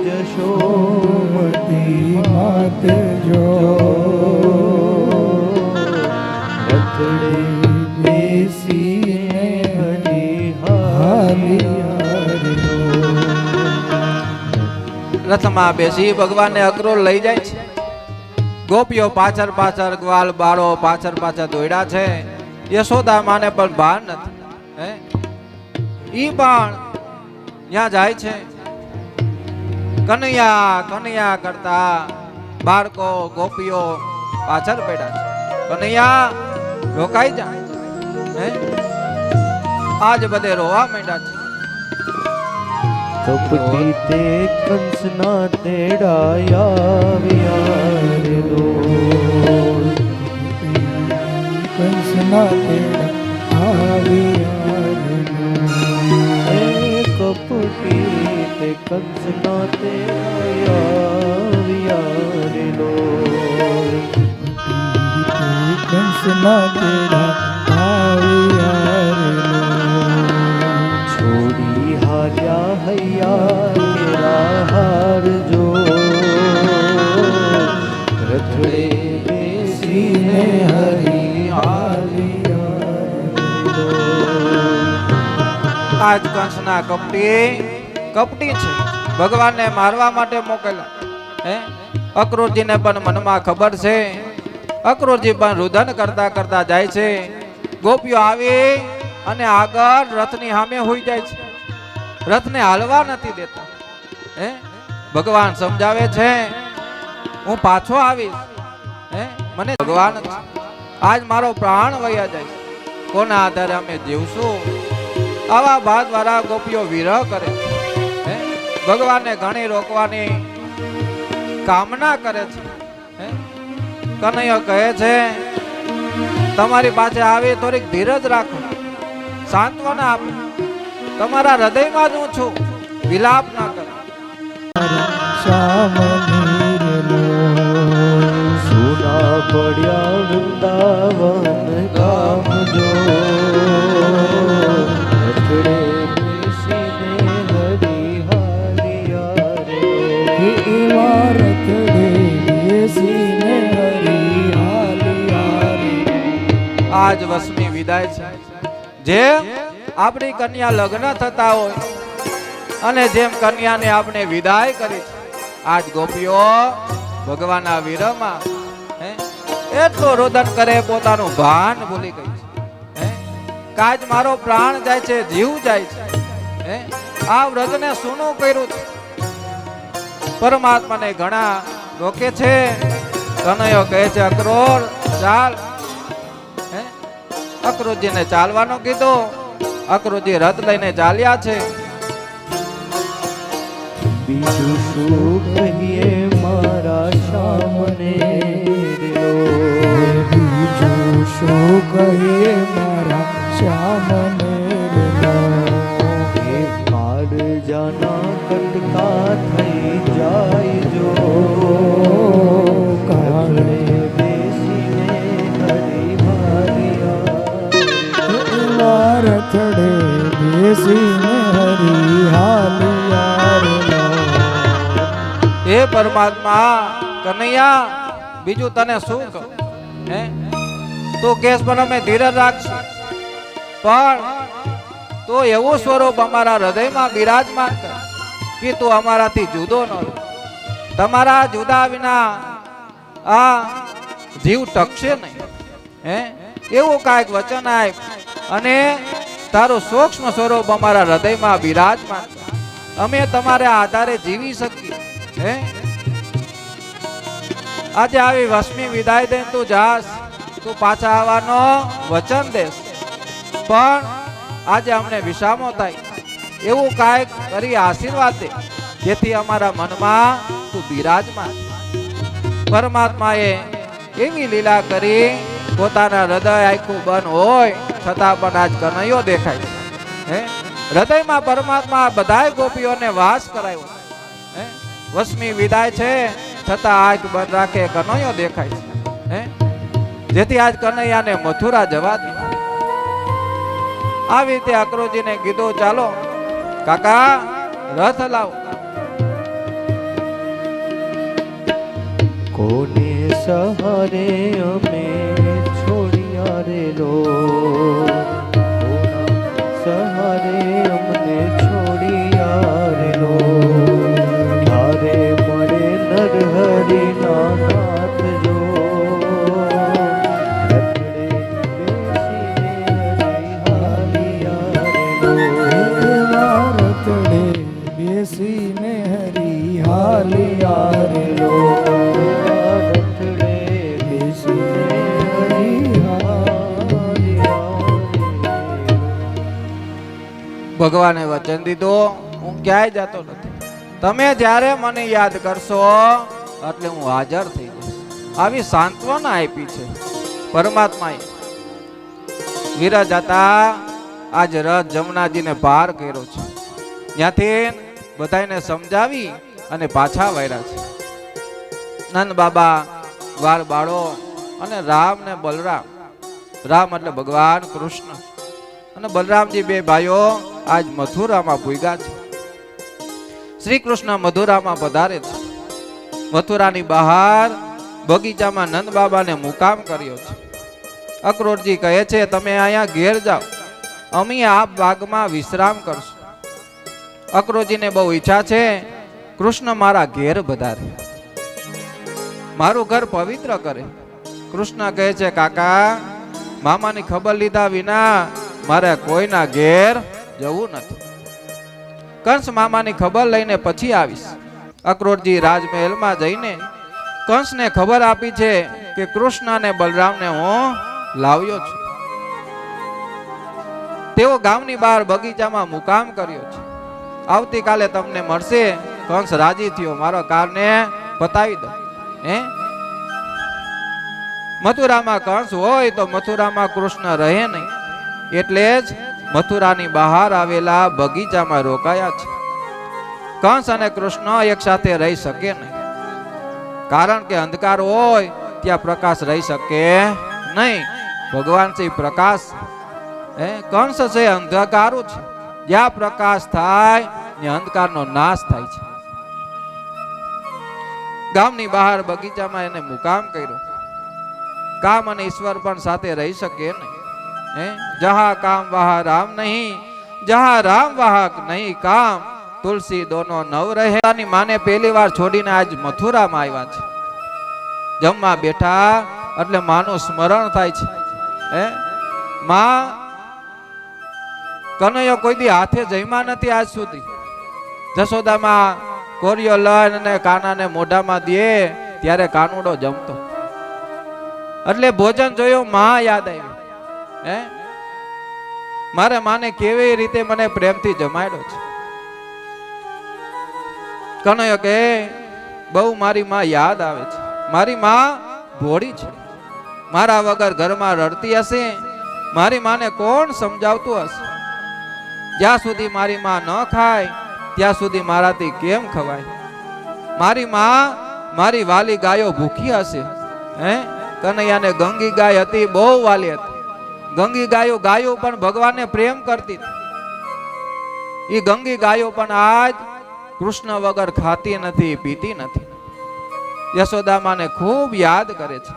જશોમતી માત જો. રથડે બેસીને હરી હાલ્યા રે લો. રથમાં બેસી ભગવાનને અક્રૂર લઈ જાય છે. ગોપીઓ પાછળ પાછળ, ગ્વાલ બાળો પાછળ પાછળ દોડ્યા છે. યશોદા માને પણ ભાન નથી. ઈ પણ ત્યાં જાય છે. કનૈયા કનૈયા કરતા બાળકો ગોપીઓ પાછળ પડ્યા છે. કનૈયા રોકાઈ જા. આજ બધે રોવા માંડ્યા છે. કપટી તે કંસના તેડાયા વિયારે લો. કંસના તેડાયા વિયારે લો. કપટી તે કંસના તેડાયા વિયારે લો. આજ કંસના કપટી છે, ભગવાનને મારવા માટે મોકલ્યા. હે અક્રૂરજીને પણ મનમાં ખબર છે. અક્રૂરજી પણ રુદન કરતા કરતા જાય છે. ગોપીઓ આવી અને આગળ રથની સામે હોઈ જાય છે. રથને હાલવા નથી દેતા. હે ભગવાન સમજાવે છે, હું પાછો આવીશ. હે મને ભગવાન આજ મારો પ્રાણ વયા જાય, કોના આધારે અમે જીવશું? આવા ભાત વાળા ગોપીઓ વિરહ કરે છે. હે ભગવાનને ઘણી રોકવાની કામના કરે છે. હે કનૈયો કહે છે, તમારી પાસે આવી થોડીક ધીરજ રાખો, સાંત્વના આપો. તમારા હૃદયમાં જ હું છું, વિલાપ ના કરો. સુના પડ્યા વૃંદાવન ગામ જો, રથડે બેસીને હરિહાલિયા રે. એવા રથડે બેસીને હરિહાલિયા રે. આજ વસમી વિદાય છે. જેમ આપણી કન્યા લગ્ન થતા હોય અને જેમ કન્યાને આપણે વિદાય કરી છે, આજ ગોપીઓ ભગવાનના વિરહમાં એટલું રોદન કરે, પોતાનું ભાન ભૂલી ગઈ છે. કાજ મારો પ્રાણ જાય છે, જીવ જાય છે. આ વ્રતને સૂનું કર્યું છે. પરમાત્માને ઘણા રોકે છે. કનૈયો કહે છે, અક્રૂર ચાલ. અક્રૂરજીને ચાલવાનું કીધું. અક્રૂરજી રથ લઈને ચાલ્યા છે. બીજું શું કહીએ મારા શામને લો, બીજું શું કહીએ મારા શામને લો. એ કાળજાના કટકા થઈ જાય જો, કાળે બેસીને હરિહાલિયા રથડે બેસીને હરિહાલિયા. હે પરમાત્મા, કનૈયા બીજું તને શું કહું? હે તું કેસ પણ અમે ધીરજ રાખશું, પણ તું એવું સ્વરૂપ અમારા હૃદયમાં બિરાજમાન કર કે તું અમારાથી જુદો ન રહે. તમારા જુદા વિના આ જીવ ટકશે નહીં. હે એવું કાંઈક વચન આપ અને તારું સૂક્ષ્મ સ્વરૂપ અમારા હૃદયમાં બિરાજમાન કર. અમે તમારા આધારે જીવી શકીએ. હે આજે આવી વસમી વિદાય દઈને તું જાસ, તું પાછા આવવાનો વચન દેશ, પણ આજે અમને વિસામો થાય એવું કાંઈક કરી આશીર્વાદ દે, જેથી અમારા મનમાં તું બિરાજમાન. પરમાત્માએ એવી લીલા કરી, પોતાના હૃદય આખું બંધ હોય છતાં પણ આજ કનૈયો દેખાય છે. હે હૃદયમાં પરમાત્મા બધાય ગોપીઓને વાસ કરાયો. હે વસમી વિદાય છે છતાં આંખ બંધ રાખે કનૈયો દેખાય છે. હે જેથી આજ કનૈયાને મથુરા જવા દે. આવી રીતે અક્રૂરજીને કીધું, ચાલો કાકા રથ લાવો. કોને સહારે અમે છોડ્યા રે લો, સહારે અમને છોડ્યા રે લો. તારે મળે નરહરિના નાથ જો, રથડે બેસીને હરિહાલિયા રે લો. રથડે બેસીને હરિહાલિયા રે લો. ભગવાને વચન દીધું, હું ક્યાંય જતો નથી. તમે જ્યારે મને યાદ કરશો એટલે હું હાજર થઈ જઈશ. આવી સાંત્વના આપી છે પરમાત્માએ. વિરાજાતા આજ રથ જમનાજીને પાર કર્યો છે. ત્યાંથી બધાને સમજાવી અને પાછા વાળ્યા છે. નંદ બાબા, વાર બાળો અને રામ ને બલરામ, રામ એટલે ભગવાન કૃષ્ણ અને બલરામજી બે ભાઈઓ આજ મથુરામાં પૂગ્યા છે. શ્રી કૃષ્ણ મથુરામાં પધારે છે. મથુરાની બહાર બગીચામાં નંદ બાબાને મુકામ કર્યો છે. અક્રૂરજી કહે છે, તમે અહીંયા ઘેર જાઓ, અમે આ બાગમાં વિશ્રામ કરશું. અક્રોજીને બહુ ઈચ્છા છે કૃષ્ણ મારા ઘેર પધારે, મારું ઘર પવિત્ર કરે. કૃષ્ણ કહે છે કાકા, મામાની ખબર લીધા વિના મારે કોઈના ઘેર જવું નથી. કંસ મામાની ખબર લઈને પછી આવીશ. અક્રોરજી રાજમહેલમાં જઈને કંસને ખબર આપી છે કે કૃષ્ણ અને બલરામને હું લાવ્યો છું. તેઓ ગામની બહાર બગીચામાં મુકામ કર્યો છે. આવતીકાલે તમને મળશે. કંસ રાજી થયો, મારો કારને પતાવી દો. મથુરામાં કંસ હોય તો મથુરામાં કૃષ્ણ રહે નહીં, એટલે જ મથુરાની બહાર આવેલા બગીચામાં રોકાયા છે. કંસ અને કૃષ્ણ એક સાથે રહી શકે નહીં, કારણ કે અંધકાર હોય ત્યાં પ્રકાશ રહી શકે નહીં. ભગવાન છે પ્રકાશ, કંસ છે અંધકારો છે. જ્યાં પ્રકાશ થાય ત્યાં અંધકારનો નાશ થાય છે. ગામની બહાર બગીચામાં એને મુકામ કર્યો. કામ અને ઈશ્વર પણ સાથે રહી શકે નહીં. જહા કામ વહા રામ નહીં, જહા રામ વહા નહીં કામ, તુલસી દોનો નવ રહે. માને પહેલી વાર છોડીને આજ મથુરામાં આવ્યા છે. જમવા બેઠા એટલે માનું સ્મરણ થાય છે. માં કનૈયો કોઈ દી હાથે જમ્યા નથી આજ સુધી. જશોદામાં કોરિયો લઈને કાનાને મોઢામાં દે ત્યારે કાનુડો જમતો, એટલે ભોજન જોયું માં યાદ આવી. મારે માને કેવી રીતે મને પ્રેમથી જમાડ્યો છે. કનૈયો કે બહુ મારી માં યાદ આવે છે. મારી માં ભોળી છે, મારા વગર ઘરમાં રડતી હશે. મારી માને કોણ સમજાવતું હશે? જ્યાં સુધી મારી માં ન ખાય ત્યાં સુધી મારાથી કેમ ખવાય? મારી માં મારી વાલી ગાયો ભૂખી હશે. કનૈયાને ગંગી ગાય હતી, બહુ વાલી હતી. ગંગી ગાયો પણ ભગવાનને પ્રેમ કરતી હતી. એ ગંગી ગાયો પણ આજ કૃષ્ણ વગર ખાતી નથી, પીતી નથી. યશોદામાને ખૂબ યાદ કરે છે.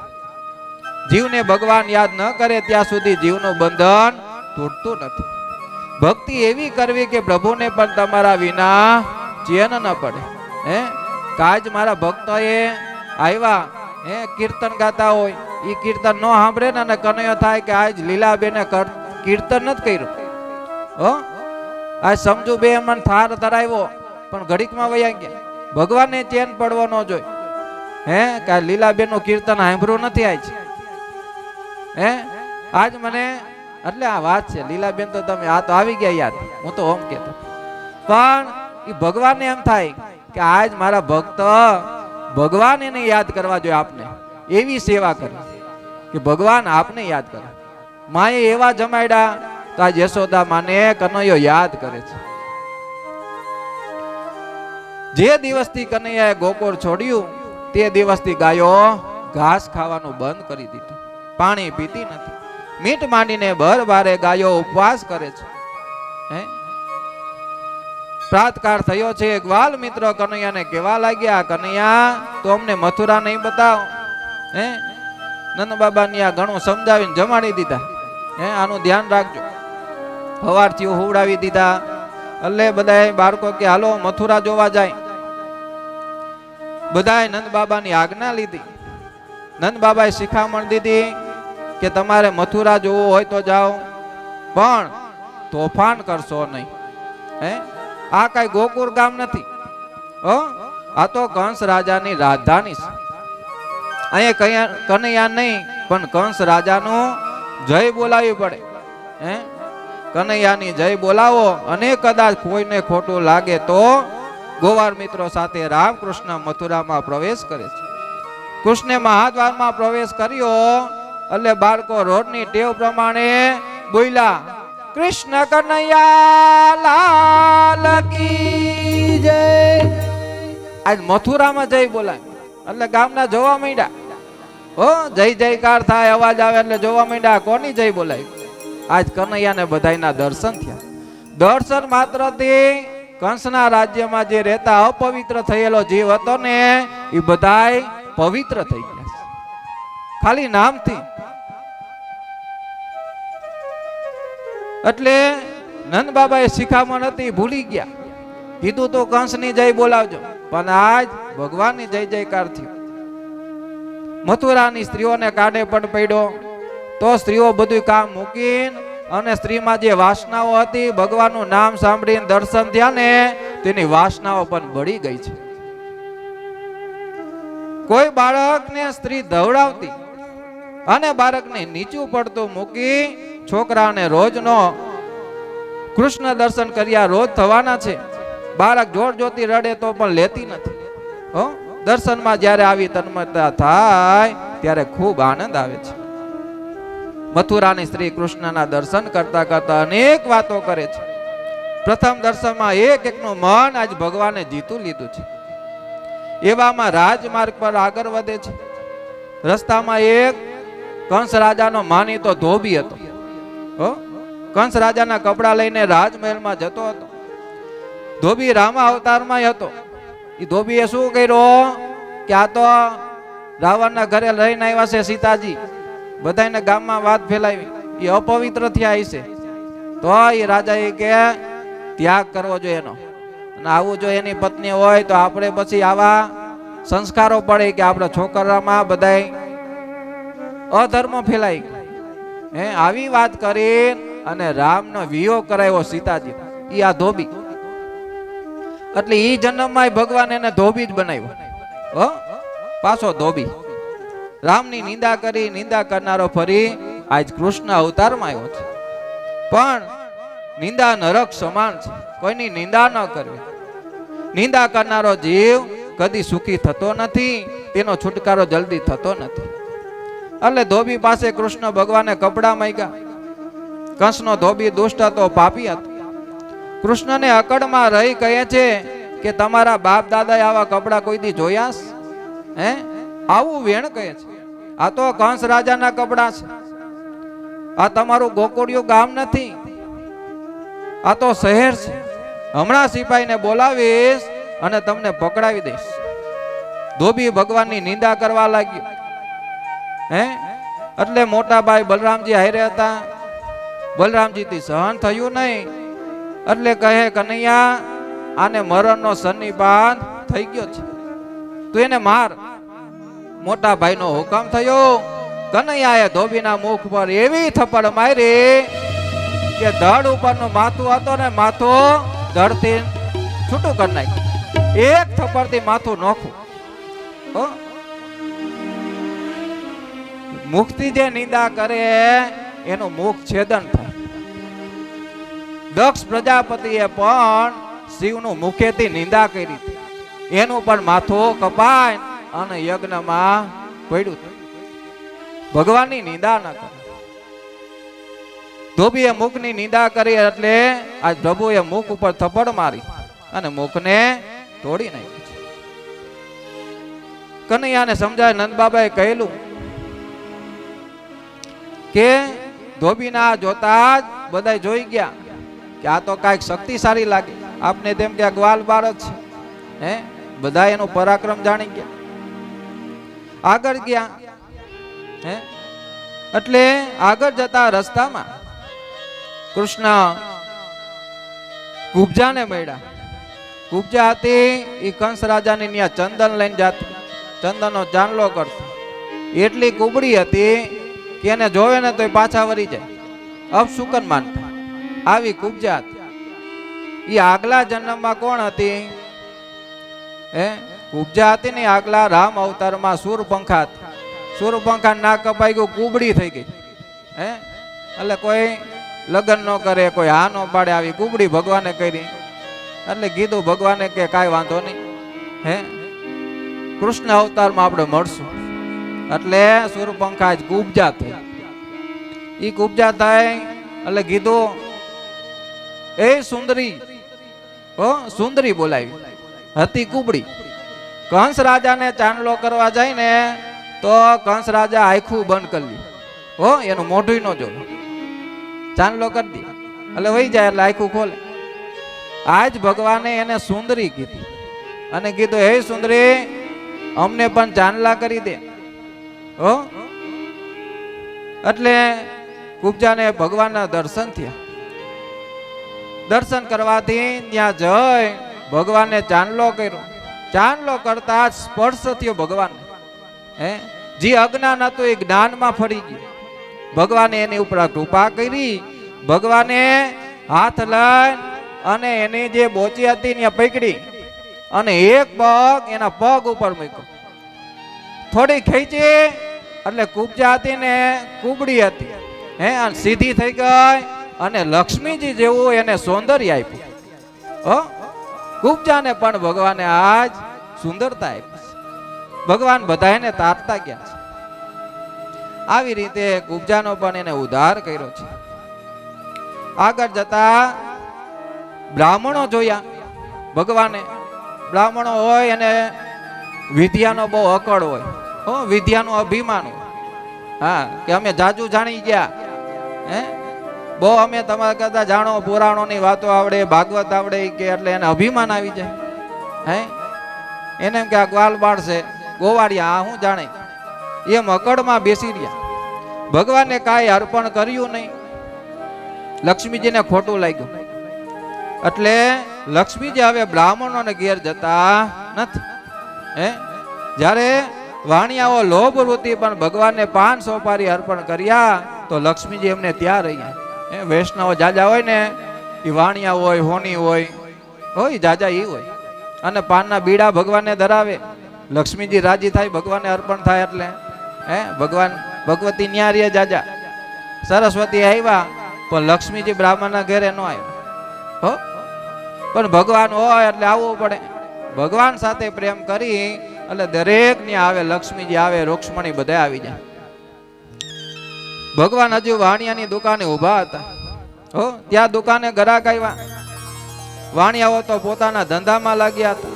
જીવને ભગવાન યાદ ન કરે ત્યાં સુધી જીવનું બંધન તૂટતું નથી. ભક્તિ એવી કરવી કે પ્રભુને પણ તમારા વિના ચેન ન પડે. કાજ મારા ભક્તોએ આવ્યા, કીર્તન ગાતા હોય, એ કીર્તન ન સાંભળે ને કનૈયો થાય કે આજ લીલાબેને કીર્તન નથી કર્યું. આજ સમજુ બે મન થાર ધરાવ્યો પણ ઘડીકમાં વયા ગયા. ભગવાનને ચેન પડવો ન જોઈ. કે લીલાબેન નું કીર્તન સાંભળ્યું નથી આજ. આજ મને એટલે આ વાત છે. લીલાબેન તો તમે આ તો આવી ગયા યાદ, હું તો ઓમ કેતો. પણ એ ભગવાનને એમ થાય કે આજ મારા ભક્ત ભગવાન એને યાદ કરવા જોઈએ. આપને એવી સેવા કરે કે ભગવાન આપને યાદ કરે. માએ એવા જમાડ્યા તો આજ યશોદા માને કનૈયો યાદ કરે છે. જે દિવસથી કનૈયાએ ગોકુળ છોડ્યું તે દિવસથી ગાયો ઘાસ ખાવાનું બંધ કરી દીધું, પાણી પીતી નથી. મીઠ માંડીને ભર બારે ગાયો ઉપવાસ કરે છે. પ્રાતકાળ થયો છે. ગ્વાલ મિત્રો કનૈયાને કેવા લાગ્યા, કનૈયા તો અમને મથુરા નહીં બતાવો. નંદ બાબાની આ ઘણું સમજાવીને જમાડી દીધા. આનું ધ્યાન રાખજો. સવારથી હુવડાવી દીધા. એટલે બધા બાળકો કે હાલો મથુરા જોવા જાય. બધાએ નંદ બાબાની આજ્ઞા લીધી. નંદ બાબાએ શિખામણ દીધી કે તમારે મથુરા જોવું હોય તો જાઓ, પણ તોફાન કરશો નહીં. આ કઈ ગોકુળ ગામ નથી. આ તો કંસ રાજાની રાજધાની છે. અહીંયા કનૈયા નહીં પણ કંસ રાજાનું જય બોલાવી પડે. કનૈયાની જય બોલાવો અને કદાચ કોઈને ખોટું લાગે તો ગોવાર મિત્રો સાથે રામકૃષ્ણ મથુરામાં પ્રવેશ કરે છે. કૃષ્ણે મહાદ્વારમાં પ્રવેશ કર્યો એટલે બાળકો રોડની ટેવ પ્રમાણે બોલ્યા, કૃષ્ણ કનૈયા લાલ કી જય. આજ મથુરામાં જય બોલાય એટલે ગામના જોવા માંડ્યા. જય જયકાર થાય, અવાજ આવે એટલે જોવા માંડ્યા કોની જય બોલાય. આજ કનૈયાને બધાયના દર્શન થયા. દર્શન માત્રથી કંસના રાજ્યમાં જે રહેતા અપવિત્ર થયેલો જીવ હતો ને એ બધાય પવિત્ર થઈ ગયા. ખાલી નામથી. એટલે નંદ બાબાએ શિખામણ હતી ભૂલી ગયા. કીધું તો કંસની જય બોલાવજો, પણ આજ ભગવાનની જય જયકાર થયો. મથુરાની સ્ત્રીઓને કાઢે પણ પડ્યો. તો સ્ત્રીઓ બધું કામ મૂકીને અને સ્ત્રીમાં જે વાસનાઓ હતી ભગવાનનું નામ સાંભળીને દર્શન થયા ને તેની વાસનાઓ પણ બળી ગઈ છે. કોઈ બાળકને સ્ત્રી ધવડાવતી અને બાળકને નીચું પડતું મૂકી છોકરાને રોજનો કૃષ્ણ દર્શન કર્યા રોજ થવાના છે. બાળક જોર જોતી રડે તો પણ લેતી નથી. દર્શનમાં જ્યારે આવી તન્મયતા થાય ત્યારે ખૂબ આનંદ આવે છે. મથુરાની સ્ત્રી કૃષ્ણના દર્શન કરતા કરતા અનેક વાતો કરે છે. પ્રથમ દર્શનમાં એક એકનું મન આજ ભગવાને જીતું લીધું છે. એવામાં રાજમાર્ગ પર આગળ વધે છે. રસ્તામાં એક કંસ રાજાનો માનીતો ધોબી હતો. કંસ રાજાના કપડા લઈને રાજમહેલમાં જતો હતો. ધોબી રામા અવતારમાં હતો. એ ધોબીએ શું કર્યો કે આ તો રાવણના ઘરે લઈને આવ્યા છે સીતાજી, બધાને ગામમાં વાત ફેલાવી, એ અપવિત્ર થયા છે. તો એ રાજાએ કે ત્યાગ કરવો જોઈએ એનો, અને આવું જો એની પત્ની હોય તો આપણે પછી આવા સંસ્કારો પડે કે આપણા છોકરામાં બધાય અધર્મ ફેલાય. આવી વાત કરી અને રામનો વિયોગ કરાવ્યો સીતાજી. ઈ આ ધોબી, એટલે ઈ જન્મમાં ભગવાન એને ધોબી જ બનાવ્યો. પાછો ધોબી રામની નિંદા કરી, નિંદા કરનારો ફરી આજ કૃષ્ણ અવતારમાં આવ્યો છે. પણ નિંદા નરક સમાન છે, કોઈની નિંદા ન કરવી. નિંદા કરનારો જીવ કદી સુખી થતો નથી, તેનો છુટકારો જલ્દી થતો નથી. એટલે ધોબી પાસે કૃષ્ણ ભગવાને કપડા માંગ્યા. કંસનો ધોબી દુષ્ટ હતો, પાપી હતો. કૃષ્ણને અકડમાં રહી કહે છે કે તમારા બાપ દાદાએ આવા કપડા કોઈ દી જોયા? આવું વેણ કહે છે. આ તો કંસ રાજાના કપડા છે. આ તમારું ગોકુળિયું ગામ નથી, આ તો શહેર છે. હમણાં સિપાહીને બોલાવીશ અને તમને પકડાવી દઈશ. ધોબી ભગવાનની નિંદા કરવા લાગ્યો. એટલે મોટા ભાઈ બલરામજી હારે હતા. બલરામજીથી સહન થયું નહીં, એટલે કહે કનૈયા આને મરણનો સન્નિપાત થઈ ગયો છે, તું એને માર. મોટા ભાઈનો હુકમ થયો. કનૈયાએ ધોબીના મુખ પર એવી થપ્પડ મારી કે ધડ ઉપરનું માથું હતો ને માથું ધડથી છૂટું કરી નાખ્યું. એક થપ્પડથી માથું નોખું. મુખથી જે નિંદા કરે એનું મુખ છેદન થાય. દક્ષ પ્રજાપતિએ પણ શિવનું મુખેથી નિંદા કરી, એનું પણ માથું કપાય અને યજ્ઞમાં પડ્યું. ભગવાનની નિંદા ન કરે. ધોબીએ મુખની નિંદા કરી એટલે આજ પ્રભુએ મુખ ઉપર થપ્પડ મારી અને મુખને તોડી નાખ્યું છે. કનૈયાને સમજાય નંદ બાબાએ કહેલું કે ધોબીના જોતા જ બધા જોઈ ગયા કે આ તો કાંઈક શક્તિશાળી લાગે. આપને તેમ કે ગ્વાલ બાળક છે. બધા એનું પરાક્રમ જાણી ગયા, આગળ ગયા. એટલે આગળ જતા રસ્તામાં કૃષ્ણ કુબજાને મળ્યા. કુબજા હતી એ કંસ રાજાની ત્યાં ચંદન લઈને જાતી, ચંદનનો ચાંદલો કરતી. એટલી કુબડી હતી કે એને જોવે ને તો પાછા વળી જાય, અપશુકન માનતા. આવી કુબજા હતી. એ આગલા જન્મમાં કોણ હતી? કુબજા હતી ને આગલા રામ અવતારમાં શૂરપંખા હતી. શૂરપંખા ના કપાઈ ગયું, કુબડી થઈ ગઈ. એટલે કોઈ લગ્ન ન કરે, કોઈ હા ન પાડે, આવી કુબડી ભગવાને કરી. એટલે કીધું ભગવાને કે કાંઈ વાંધો નહીં, કૃષ્ણ અવતારમાં આપણે મળશું. એટલે શૂરપંખા જ કુબજા થઈ. એ કુબજા થાય એટલે કીધું એ સુંદરી, સુંદરી બોલાવી. હતી કુબડી. કંસ રાજાને ચાંદલો કરવા જાય ને તો કંસ રાજા આખું બંધ કરી લે. એનું મોઢું ન જોયું, ચાંદલો કરી દે એટલે વહી જાય, એટલે આખું ખોલે. આજ ભગવાને એને સુંદરી કીધી અને કીધું હે સુંદરી અમને પણ ચાંદલા કરી દે. એટલે કુબજાને ભગવાનના દર્શન થયા. દર્શન કરવાથી ત્યાં જઈ ભગવાનને ચાંદલો કર્યો. ચાંદલો કરતા સ્પર્શ થયો ભગવાન. જે અજ્ઞાન હતું એ જ્ઞાનમાં ફરી ગયું. ભગવાને એની ઉપર કૃપા કરી. ભગવાને હાથ લઈ અને એની જે બોચી હતી ત્યાં પકડી અને એક પગ એના પગ ઉપર મૂક્યો. થોડી ખેંચી એટલે કુબજા હતી ને કુબડી હતી અને સીધી થઈ ગઈ અને લક્ષ્મીજી જેવું એને સૌંદર્ય આપ્યું. કુબજાને પણ ભગવાને આજ સુંદરતા આપી. ભગવાન બધાને તારતા ગયા છે. આવી રીતે કુબજાનો પણ એને ઉદ્ધાર કર્યો છે. આગળ જતા બ્રાહ્મણો જોયા ભગવાને. બ્રાહ્મણો હોય અને વિદ્યાનો બહુ અકળ હોય, વિદ્યાનું અભિમાન હોય. હા, કે અમે જાજુ જાણી ગયા, બહુ અમે તમારા કરતા જાણો, પુરાણોની વાતો આવડે, ભાગવત આવડે, કે એટલે એને અભિમાન આવી જાય. એને એમ કે આ ગ્વાલ બાળ છે, ગોવાળિયા, આ હું જાણે, એમ અકળમાં બેસી રહ્યા. ભગવાનને કાંઈ અર્પણ કર્યું નહીં. લક્ષ્મીજીને ખોટું લાગ્યું એટલે લક્ષ્મીજી હવે બ્રાહ્મણોને ઘેર જતા નથી. જ્યારે વાણિયાઓ લોભ વૃત્તિ પણ ભગવાનને 5 સોપારી અર્પણ કર્યા તો લક્ષ્મીજી એમને ત્યાં રહ્યા. વૈષ્ણવ જાજા હોય ને એ વાણિયા હોય, હોની હોય જાજા એ હોય, અને પાનના બીડા ભગવાનને ધરાવે. લક્ષ્મીજી રાજી થાય, ભગવાનને અર્પણ થાય એટલે ભગવાન ભગવતી ન્યારીએ જાજા. સરસ્વતી આવ્યા પણ લક્ષ્મીજી બ્રાહ્મણના ઘરે ન આવ્યા. પણ ભગવાન હોય એટલે આવવું પડે. ભગવાન સાથે પ્રેમ કરી એટલે દરેક ને આવે. લક્ષ્મીજી આવે, રૂક્ષ્મણી બધા આવી જાય. ભગવાન હજુ વાણિયાની દુકાને ઉભા હતા. ત્યાં દુકાને ગ્રાહક આવ્યા. વાણિયાઓ તો પોતાના ધંધામાં લાગ્યા હતા.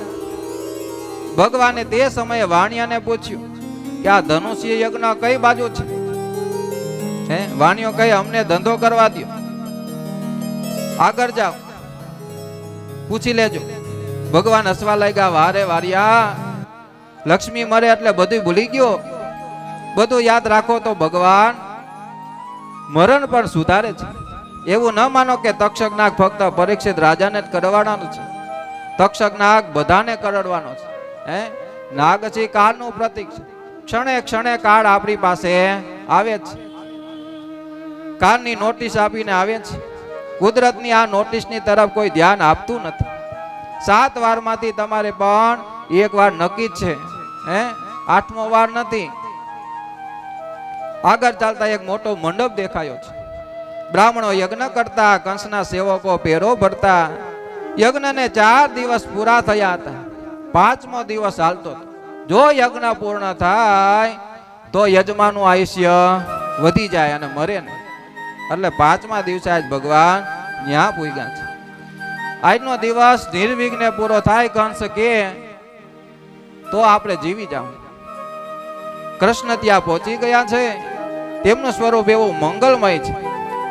ભગવાને તે સમયે વાણિયાને પૂછ્યું કે આ ધનુષ્ય યજ્ઞ કઈ બાજુ છે? વાણિયો કહે અમને ધંધો કરવા દો, આગળ જાઓ, પૂછી લેજો. ભગવાન હસવા લાગ્યા. વારે વારિયા, લક્ષ્મી મરે એટલે બધું ભૂલી ગયો? બધું યાદ રાખો તો ભગવાન મરણ પણ સુધારે છે. એવું ન માનો કે તક્ષક નાગ ફક્ત પરીક્ષિત રાજાને જ કરડવાનું છે. તક્ષક નાગ બધાને કરડવાનો છે. નાગ છે કાળનું પ્રતીક છે. ક્ષણે ક્ષણે કાળ આપણી પાસે આવે છે. કાળની નોટિસ આપીને આવે છે. કુદરતની આ નોટિસની તરફ કોઈ ધ્યાન આપતું નથી. 7 વારમાંથી તમારે પણ એક વાર નક્કી જ છે, 8મો વાર નથી. આગળ ચાલતા એક મોટો મંડપ દેખાયો છે. બ્રાહ્મણો યજ્ઞ કરતા, કંસના સેવકો પેરો ભરતા. યજ્ઞને 4 દિવસ પૂરા થયા હતા. 5મો દિવસ હાલતો હતો. જો યજ્ઞ પૂર્ણ થાય તો યજમાનનું આયુષ્ય વધી જાય અને મરે ને. એટલે 5મા દિવસે આજ ભગવાન ન્યા પૂગ્યા છે. આજનો દિવસ નિર્વિઘ્ને પૂરો થાય. કંસ કે તો આપણે જીવી જાવ. કૃષ્ણ ત્યાં પહોંચી ગયા છે. તેમનું સ્વરૂપ એવું મંગલમય છે.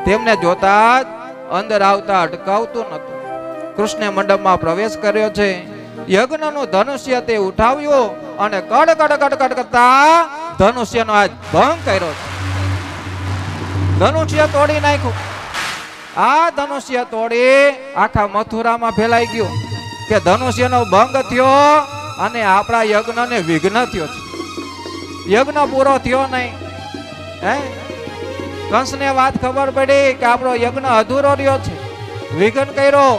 તેમને જોતા જ અંદર આવતા અટકાવતું નતું. કૃષ્ણે મંડપમાં પ્રવેશ કર્યો છે. યજ્ઞનું ધનુષ્ય તે ઉઠાવ્યું અને કડ કડ કડ કડ કરતા ધનુષ્યનો આજ ભંગ કર્યો છે. ધનુષ્ય તોડી નાખ્યું. આ ધનુષ્ય તોડી આખા મથુરામાં ફેલાઈ ગયું કે ધનુષ્યનો ભંગ થયો અને આપણા યજ્ઞને વિઘ્ન થયો છે. યજ્ઞ પૂરો થયો નહીં. કંસને વાત ખબર પડી કે આપણો યજ્ઞ અધૂરો રહ્યો છે, વિઘ્ન કર્યો.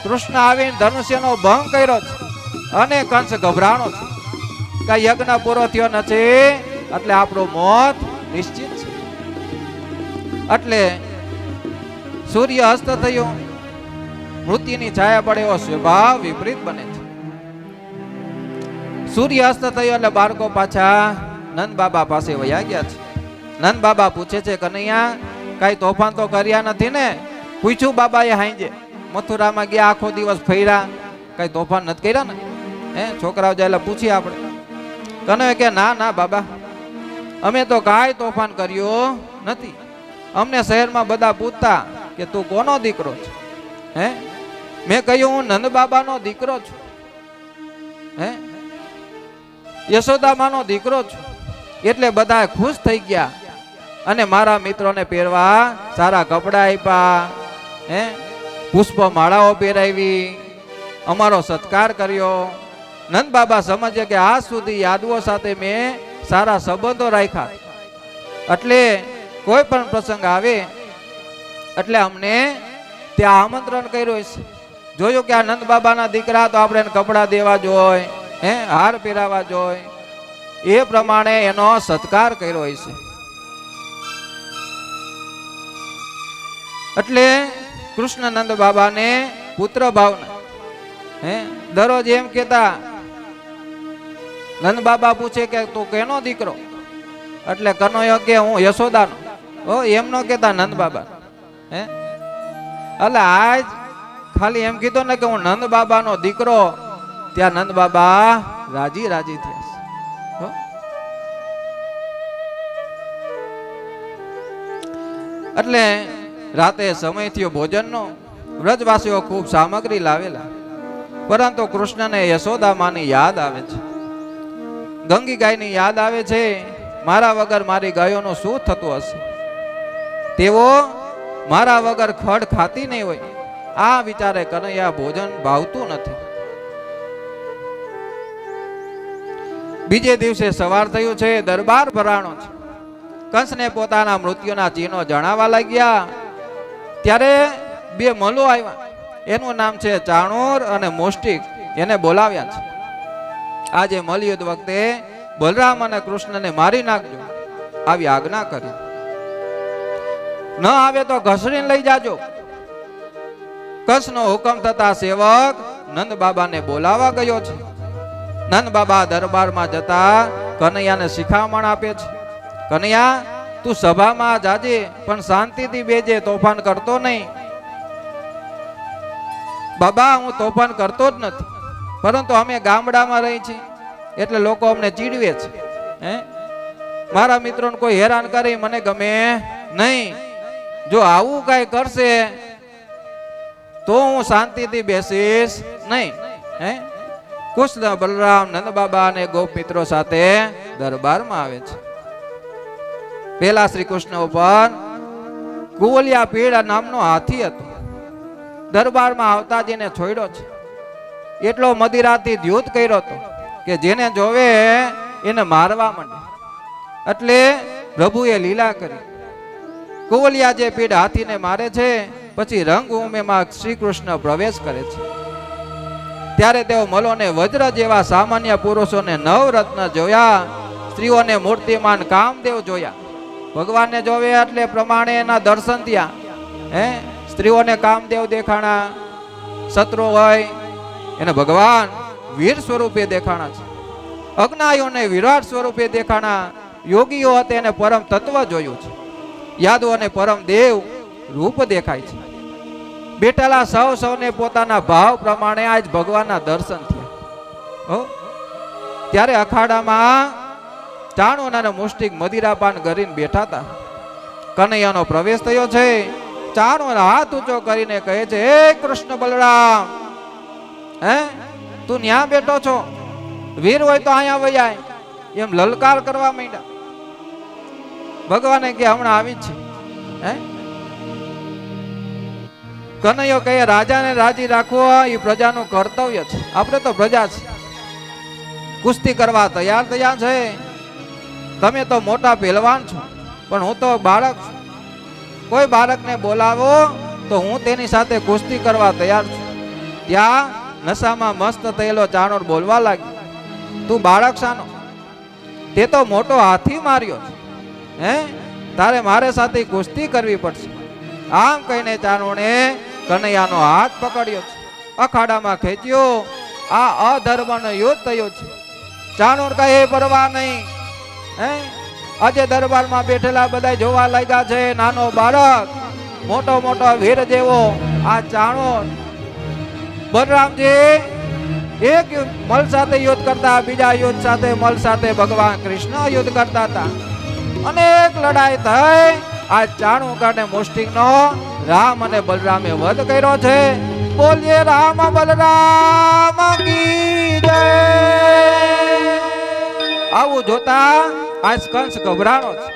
કૃષ્ણ આવીને ધનુષ્યનો ભંગ કર્યો છે અને કંસ ગભરાણો છે કે યજ્ઞ પૂરો થયો નથી એટલે આપણું મોત નિશ્ચિત છે. એટલે સૂર્ય અસ્ત થયો. મૃત્યુની છાયા પડે એવો સ્વભાવ વિપરીત બને છે. સૂર્ય અસ્ત થયો એટલે બાળકો પાછા નંદ બાબા પાસે વયા ગયા છે. નંદ બાબા પૂછે છે કનૈયા કઈ તોફાન તો કર્યા નથી ને? પૂછ્યું બાબાએ હાંજે. મથુરામાં ગયા, આખો દિવસ ફર્યા, કઈ તોફાન નથી કર્યા ને? છોકરાઓ જાય એટલે પૂછીએ આપણે. કનૈયા કે ના ના બાબા, અમે તો કાંઈ તોફાન કર્યું નથી. અમને શહેરમાં બધા પૂછતા કે તું કોનો દીકરો છે? મેં કહ્યું હું નંદ બાબાનો દીકરો છું, યશોદામાનો દીકરો છું. એટલે બધા ખુશ થઈ ગયા અને મારા મિત્રોને પહેરવા સારા કપડા આપ્યા, પુષ્પ માળાઓ પહેરાવી, અમારો સત્કાર કર્યો. નંદ બાબા સમજે કે આજ સુધી યાદવો સાથે મેં સારા સંબંધો રાખ્યા, એટલે કોઈ પણ પ્રસંગ આવે એટલે અમને ત્યાં આમંત્રણ કર્યું છે. જોયું કે આ નંદ બાબાના દીકરા તો આપણે એને કપડાં દેવા જોઈએ, હાર પહેરાવા જોઈએ, એ પ્રમાણે એનો સત્કાર કર્યો છે. એટલે કૃષ્ણનંદ બાબાને પુત્ર ભાવના દરરોજ એમ કેતા, નંદ બાબા પૂછે કે તું કેનો દીકરો? એટલે કનૈયો કે હું યશોદાનો. એમ નો કેતા નંદ બાબા. એટલે આજ ખાલી એમ કીધું ને કે હું નંદ બાબાનો દીકરો, ત્યાં નંદ બાબા રાજી રાજી થયા. એટલે રાતે સમય થયો ભોજનનો. વ્રજવાસીઓ ખૂબ સામગ્રી લાવેલા, પરંતુ કૃષ્ણને યશોદા માની યાદ આવે છે, ગંગી ગાયની યાદ આવે છે. મારા વગર મારી ગાયોનું શું થતું હશે? તેઓ મારા વગર ખડ ખાતી નહીં હોય. આ વિચારે કનૈયા ભોજન ભાવતું નથી. બીજે દિવસે સવાર થયું છે, દરબાર ભરાણો છે. કંસને પોતાના મૃત્યુના ચિહ્નો જણાવવા લાગ્યા. ત્યારે બે મલો આવ્યા, એનું નામ છે ચાણોર અને મોષ્ટિક. એને બોલાવ્યા છે. આજે મલયુદ્ધ વખતે બલરામ અને કૃષ્ણને મારી નાખજો, આવી આજ્ઞા કરી. ન આવે તો ઘસડીને લઈ જાજો. કંસનો હુકમ થતા સેવક નંદ બાબાને બોલાવા ગયો છે. નંદ બાબા દરબારમાં જતા કનૈયાને શિખામણ આપે છે. કનૈયા, તું સભામાં જાજે, પણ શાંતિથી બેજે, તોફાન કરતો નહીં. બાબા, હું તોફાન કરતો જ નથી, પરંતુ અમે ગામડામાં રહી છીએ એટલે લોકો અમને ચીડવે છે. મારા મિત્રોને કોઈ હેરાન કરી મને ગમે નહીં. જો આવું કઈ કરશે તો હું શાંતિથી બેસીશ નહીં. કૃષ્ણ, બલરામ, નંદ બાબા અને ગોપ મિત્રો સાથે દરબારમાં આવે છે. પેલા શ્રી કૃષ્ણ ઉપર કુવલિયા પીડ નામનો હાથી હતો. દરબારમાં આવતા જેને છોડ્યો છે. એટલો મદિરાથી દ્યુત કર્યો હતો કે જેને જોવે એને મારવા માંડે. એટલે પ્રભુએ લીલા કરી. કુવલિયા જે પીડ હાથીને મારે છે, પછી રંગભૂમિમાં શ્રી કૃષ્ણ પ્રવેશ કરે છે. ત્યારે તેઓ મલોને વજ્ર જેવા સામાન્ય પુરુષોને નવરત્ન જોયા, સ્ત્રીઓને મૂર્તિમાન કામદેવ જોયા. ભગવાનને જોવે એટલે પ્રમાણે એના દર્શન થયા. સ્ત્રીઓને કામદેવ દેખાણા, શત્રુ હોય એને ભગવાન વીર સ્વરૂપે દેખાણા છે. અજ્ઞાયોને વિરાટ સ્વરૂપે દેખાણા. યોગીઓ હતા એને પરમ તત્વ જોયું છે. યાદવોને પરમ દેવ રૂપ દેખાય છે. બેઠેલા સૌને પોતાના ભાવ પ્રમાણે આજ ભગવાનના દર્શન થયા. ત્યારે અખાડામાં ચાણોર અને મુષ્ટિક મદિરાપાન કરીને બેઠા હતા. કનૈયાનો પ્રવેશ થયો છે. ચાણોર હાથ ઊંચો કરીને કહે છે, હે કૃષ્ણ બલરામ, તું ન્યા બેઠો છો? વીર હોય તો અહીંયા વૈયાય, એમ લલકાર કરવા માંડ્યા. ભગવાને કે હમણાં આવી જ છે. કનૈયો કહે, રાજાને રાજી રાખવો એ પ્રજાનું કર્તવ્ય છે. આપણે તો પ્રજા છે, કુસ્તી કરવા તૈયાર છે. તમે તો મોટા પહેલવાન છો, પણ હું તો બાળક છું. કોઈ બાળકને બોલાવો તો હું તેની સાથે કુસ્તી કરવા તૈયાર છું. ત્યાં નશામાં મસ્ત થયેલો ચાણોર બોલવા લાગ્યો, તું બાળક શાનો? તે તો મોટો હાથી માર્યો છે. તારે મારે સાથે કુસ્તી કરવી પડશે. આમ કહીને ચાણોરે કનૈયાનો હાથ પકડ્યો છે, અખાડામાં ખેંચ્યો. આ અધર્મનો યુદ્ધ થયો છે. ચાણોર કહે, પરવા નહીં. આજે દરબારમાં બેઠેલા બધા જોવા લાગ્યા છે. નાનો બાળક, મોટો મોટો વીર જેવો આ ચાણોર. બલરામજી એક મલ સાથે યુદ્ધ કરતા, બીજા યુદ્ધ સાથે મલ સાથે ભગવાન કૃષ્ણ યુદ્ધ કરતા હતા. અનેક લડાઈ થઈ. આ ચાણૂર અને મુષ્ટિકનો રામ અને બલરામે વધ કર્યો છે. બોલીએ રામ બલરામ કી જય. આવું જોતા આજ કંસ ગભરાણો છે.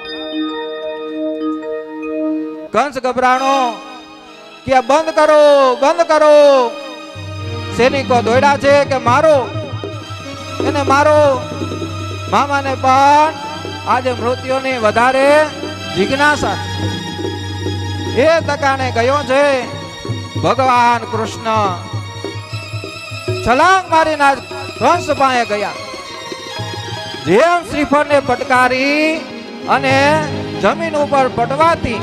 કંસ ગભરાણો કે બંધ કરો, બંધ કરો. સૈનિકો દોડ્યા છે કે મારો, એને મારો. મામાને પણ આજે મૃત્યુની વધારે જિજ્ઞાસા છે. એ તકાને ગયો છે ભગવાન કૃષ્ણ. છલાંગ મારીને આજ કંસ પાસે ગયા. જેમ શ્રીફળને પટકારી અને જમીન ઉપર પડવાથી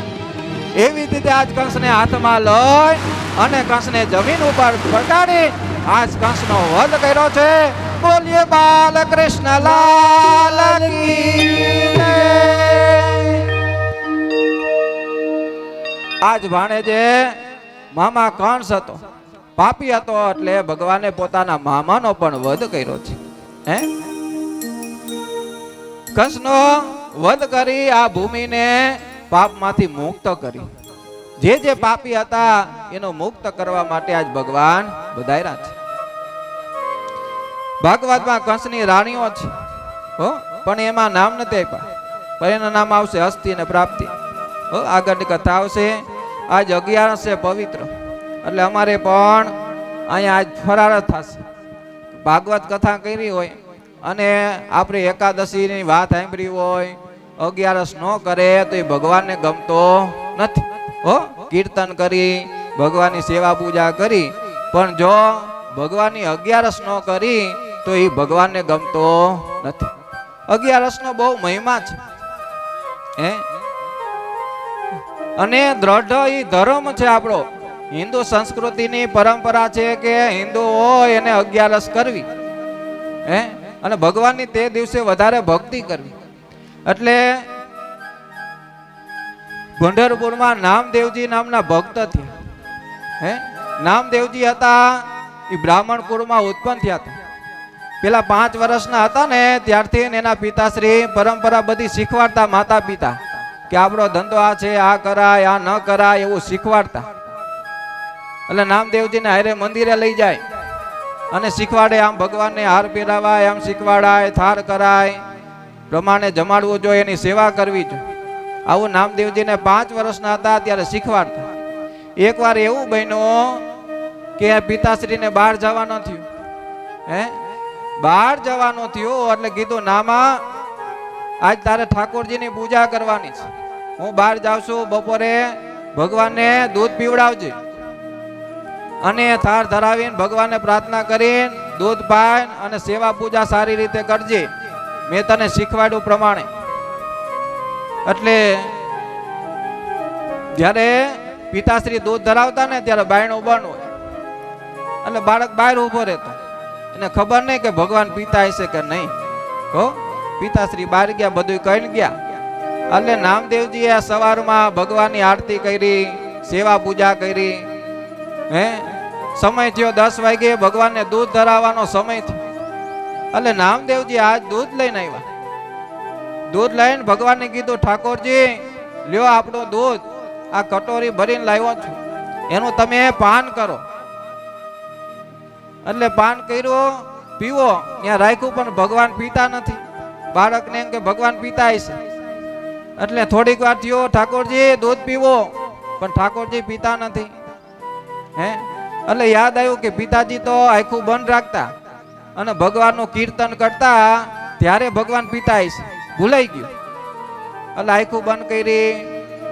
એવી રીતે આજ કંસને હાથમાં લઈ અને કંસને જમીન ઉપર પટાડી આજ કંસનો વધ કર્યો છે. બોલીએ બાલકૃષ્ણ લાલ કી જય. આજ ભાણેજે મામા કંસ હતો, પાપી હતો, એટલે ભગવાને પોતાના મામાનો પણ વધ કર્યો છે. હે, કંસનો વધ કરી આ ભૂમિને પાપમાંથી મુક્ત કરી. જે પાપી હતા એનો મુક્ત કરવા માટે આજ ભગવાન બધાયરા છે. ભાગવતમાં કંસની રાણીઓ છે હો, પણ એમાં નામ નથી આપ્યા, પણ એનું નામ આવશે હસ્તિ અને પ્રાપ્તિ. હો, આગળની કથા આવશે. આજ 11 છે પવિત્ર, એટલે અમારે પણ અહીંયા આજ ફરાર થશે. ભાગવત કથા કરી હોય અને આપણે એકાદશીની વાત સાંભળી હોય, 11 ન કરે તો એ ભગવાનને ગમતો નથી. હો, કીર્તન કરી ભગવાનની સેવા પૂજા કરી, પણ જો ભગવાનની 11 ન કરી તો એ ભગવાનને ગમતો નથી. 11 નો બહુ મહિમા છે. હે, અને દ્રઢ એ ધર્મ છે આપણો. હિન્દુ સંસ્કૃતિની પરંપરા છે કે હિન્દુ હોય એને 11 કરવી. હે, અને ભગવાનની તે દિવસે વધારે ભક્તિ કરવી. એટલે પંઢરપુરમાં નામદેવજી નામના ભક્ત થયા. હે, નામદેવજી હતા એ બ્રાહ્મણ કુળમાં ઉત્પન્ન થયા હતા. પેલા 5 વર્ષના હતા ને ત્યારથી એના પિતાશ્રી પરંપરા બધી શીખવાડતા, માતા પિતા, કે આપણો ધંધો આ છે, આ કરાય, આ ન કરાય, એવું શીખવાડતા. એટલે નામદેવજીને હારે મંદિરે લઈ જાય અને શીખવાડે. આમ ભગવાનને હાર પહેરાવાય, આમ શીખવાડાય, થાર કરાય, પ્રમાણે જમાડવું જોઈએ, એની સેવા કરવી જોઈએ. આવું નામદેવજીને 5 વર્ષના હતા ત્યારે શીખવાડતા. એકવાર એવું બન્યું કે પિતાશ્રીને બહાર જવાનું થયું. હે, બહાર જવાનું થયું એટલે કીધું, નામા આજ તારે ઠાકોરજીની પૂજા કરવાની છે, હું બહાર જાઉં છું, બપોરે ભગવાનને દૂધ પીવડાવજે અને થાળ ધરાવીને ભગવાનને પ્રાર્થના કરીને દૂધ પાય અને સેવા પૂજા સારી રીતે કરજે, મેં તને શીખવાડ્યું પ્રમાણે. એટલે જ્યારે પિતાશ્રી દૂધ ધરાવતા ને ત્યારે બાયણું બંધ હોય, એટલે બાળક બહાર ઉભો રહેતો. એને ખબર નહીં કે ભગવાન પિતા હશે કે નહીં. હો, પિતાશ્રી બહાર ગયા, બધું કહીને ગયા. એટલે નામદેવજીએ સવારમાં ભગવાનની આરતી કરી, સેવા પૂજા કરી. હે, સમય થયો 10 વાગે, ભગવાનને દૂધ ધરાવવાનો સમય થયો. એટલે નામદેવજી આજ દૂધ લઈને આવ્યા. દૂધ લઈને ભગવાનને કીધું, ઠાકોરજી લ્યો આપણું દૂધ, આ કટોરી ભરીને લાવ્યો છું, એનું તમે પાન કરો. એટલે પાન કર્યું, પીવો. ત્યાં રાખ્યું પણ ભગવાન પીતા નથી. બાળકને એમ કે ભગવાન પીતા હશે. એટલે થોડીક વાર થયો, ઠાકોરજી દૂધ પીવો, પણ ઠાકોરજી પીતા નથી. હે, એટલે યાદ આવ્યું કે પિતાજી તો આખું બંધ રાખતા અને ભગવાનનું કીર્તન કરતા, ત્યારે ભગવાન પીતા હશે. ભૂલાઈ ગયું. એટલે આખું બંધ કરી,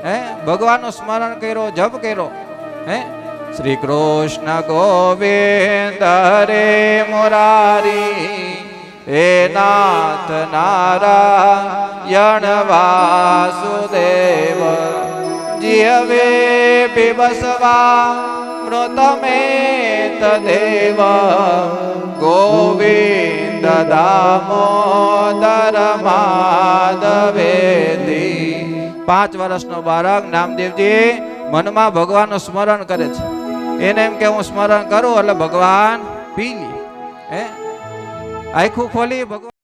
હે, ભગવાનનું સ્મરણ કર્યો, જપ કર્યો. હે, શ્રી કૃષ્ણ ગોવિંદ હરે મુરારી, હે નાથ નારાયણ વાસુદેવ, જીવે બિબસવા મૃતમેત દેવ, ગોવિંદ દામોદર માધવેદી. 5 વર્ષનો બાળક નામદેવજી મનમાં ભગવાનનું સ્મરણ કરે છે. એને એમ કે હું સ્મરણ કરું એટલે ભગવાન પી લે. હે, આખું ખોલી ભગવાન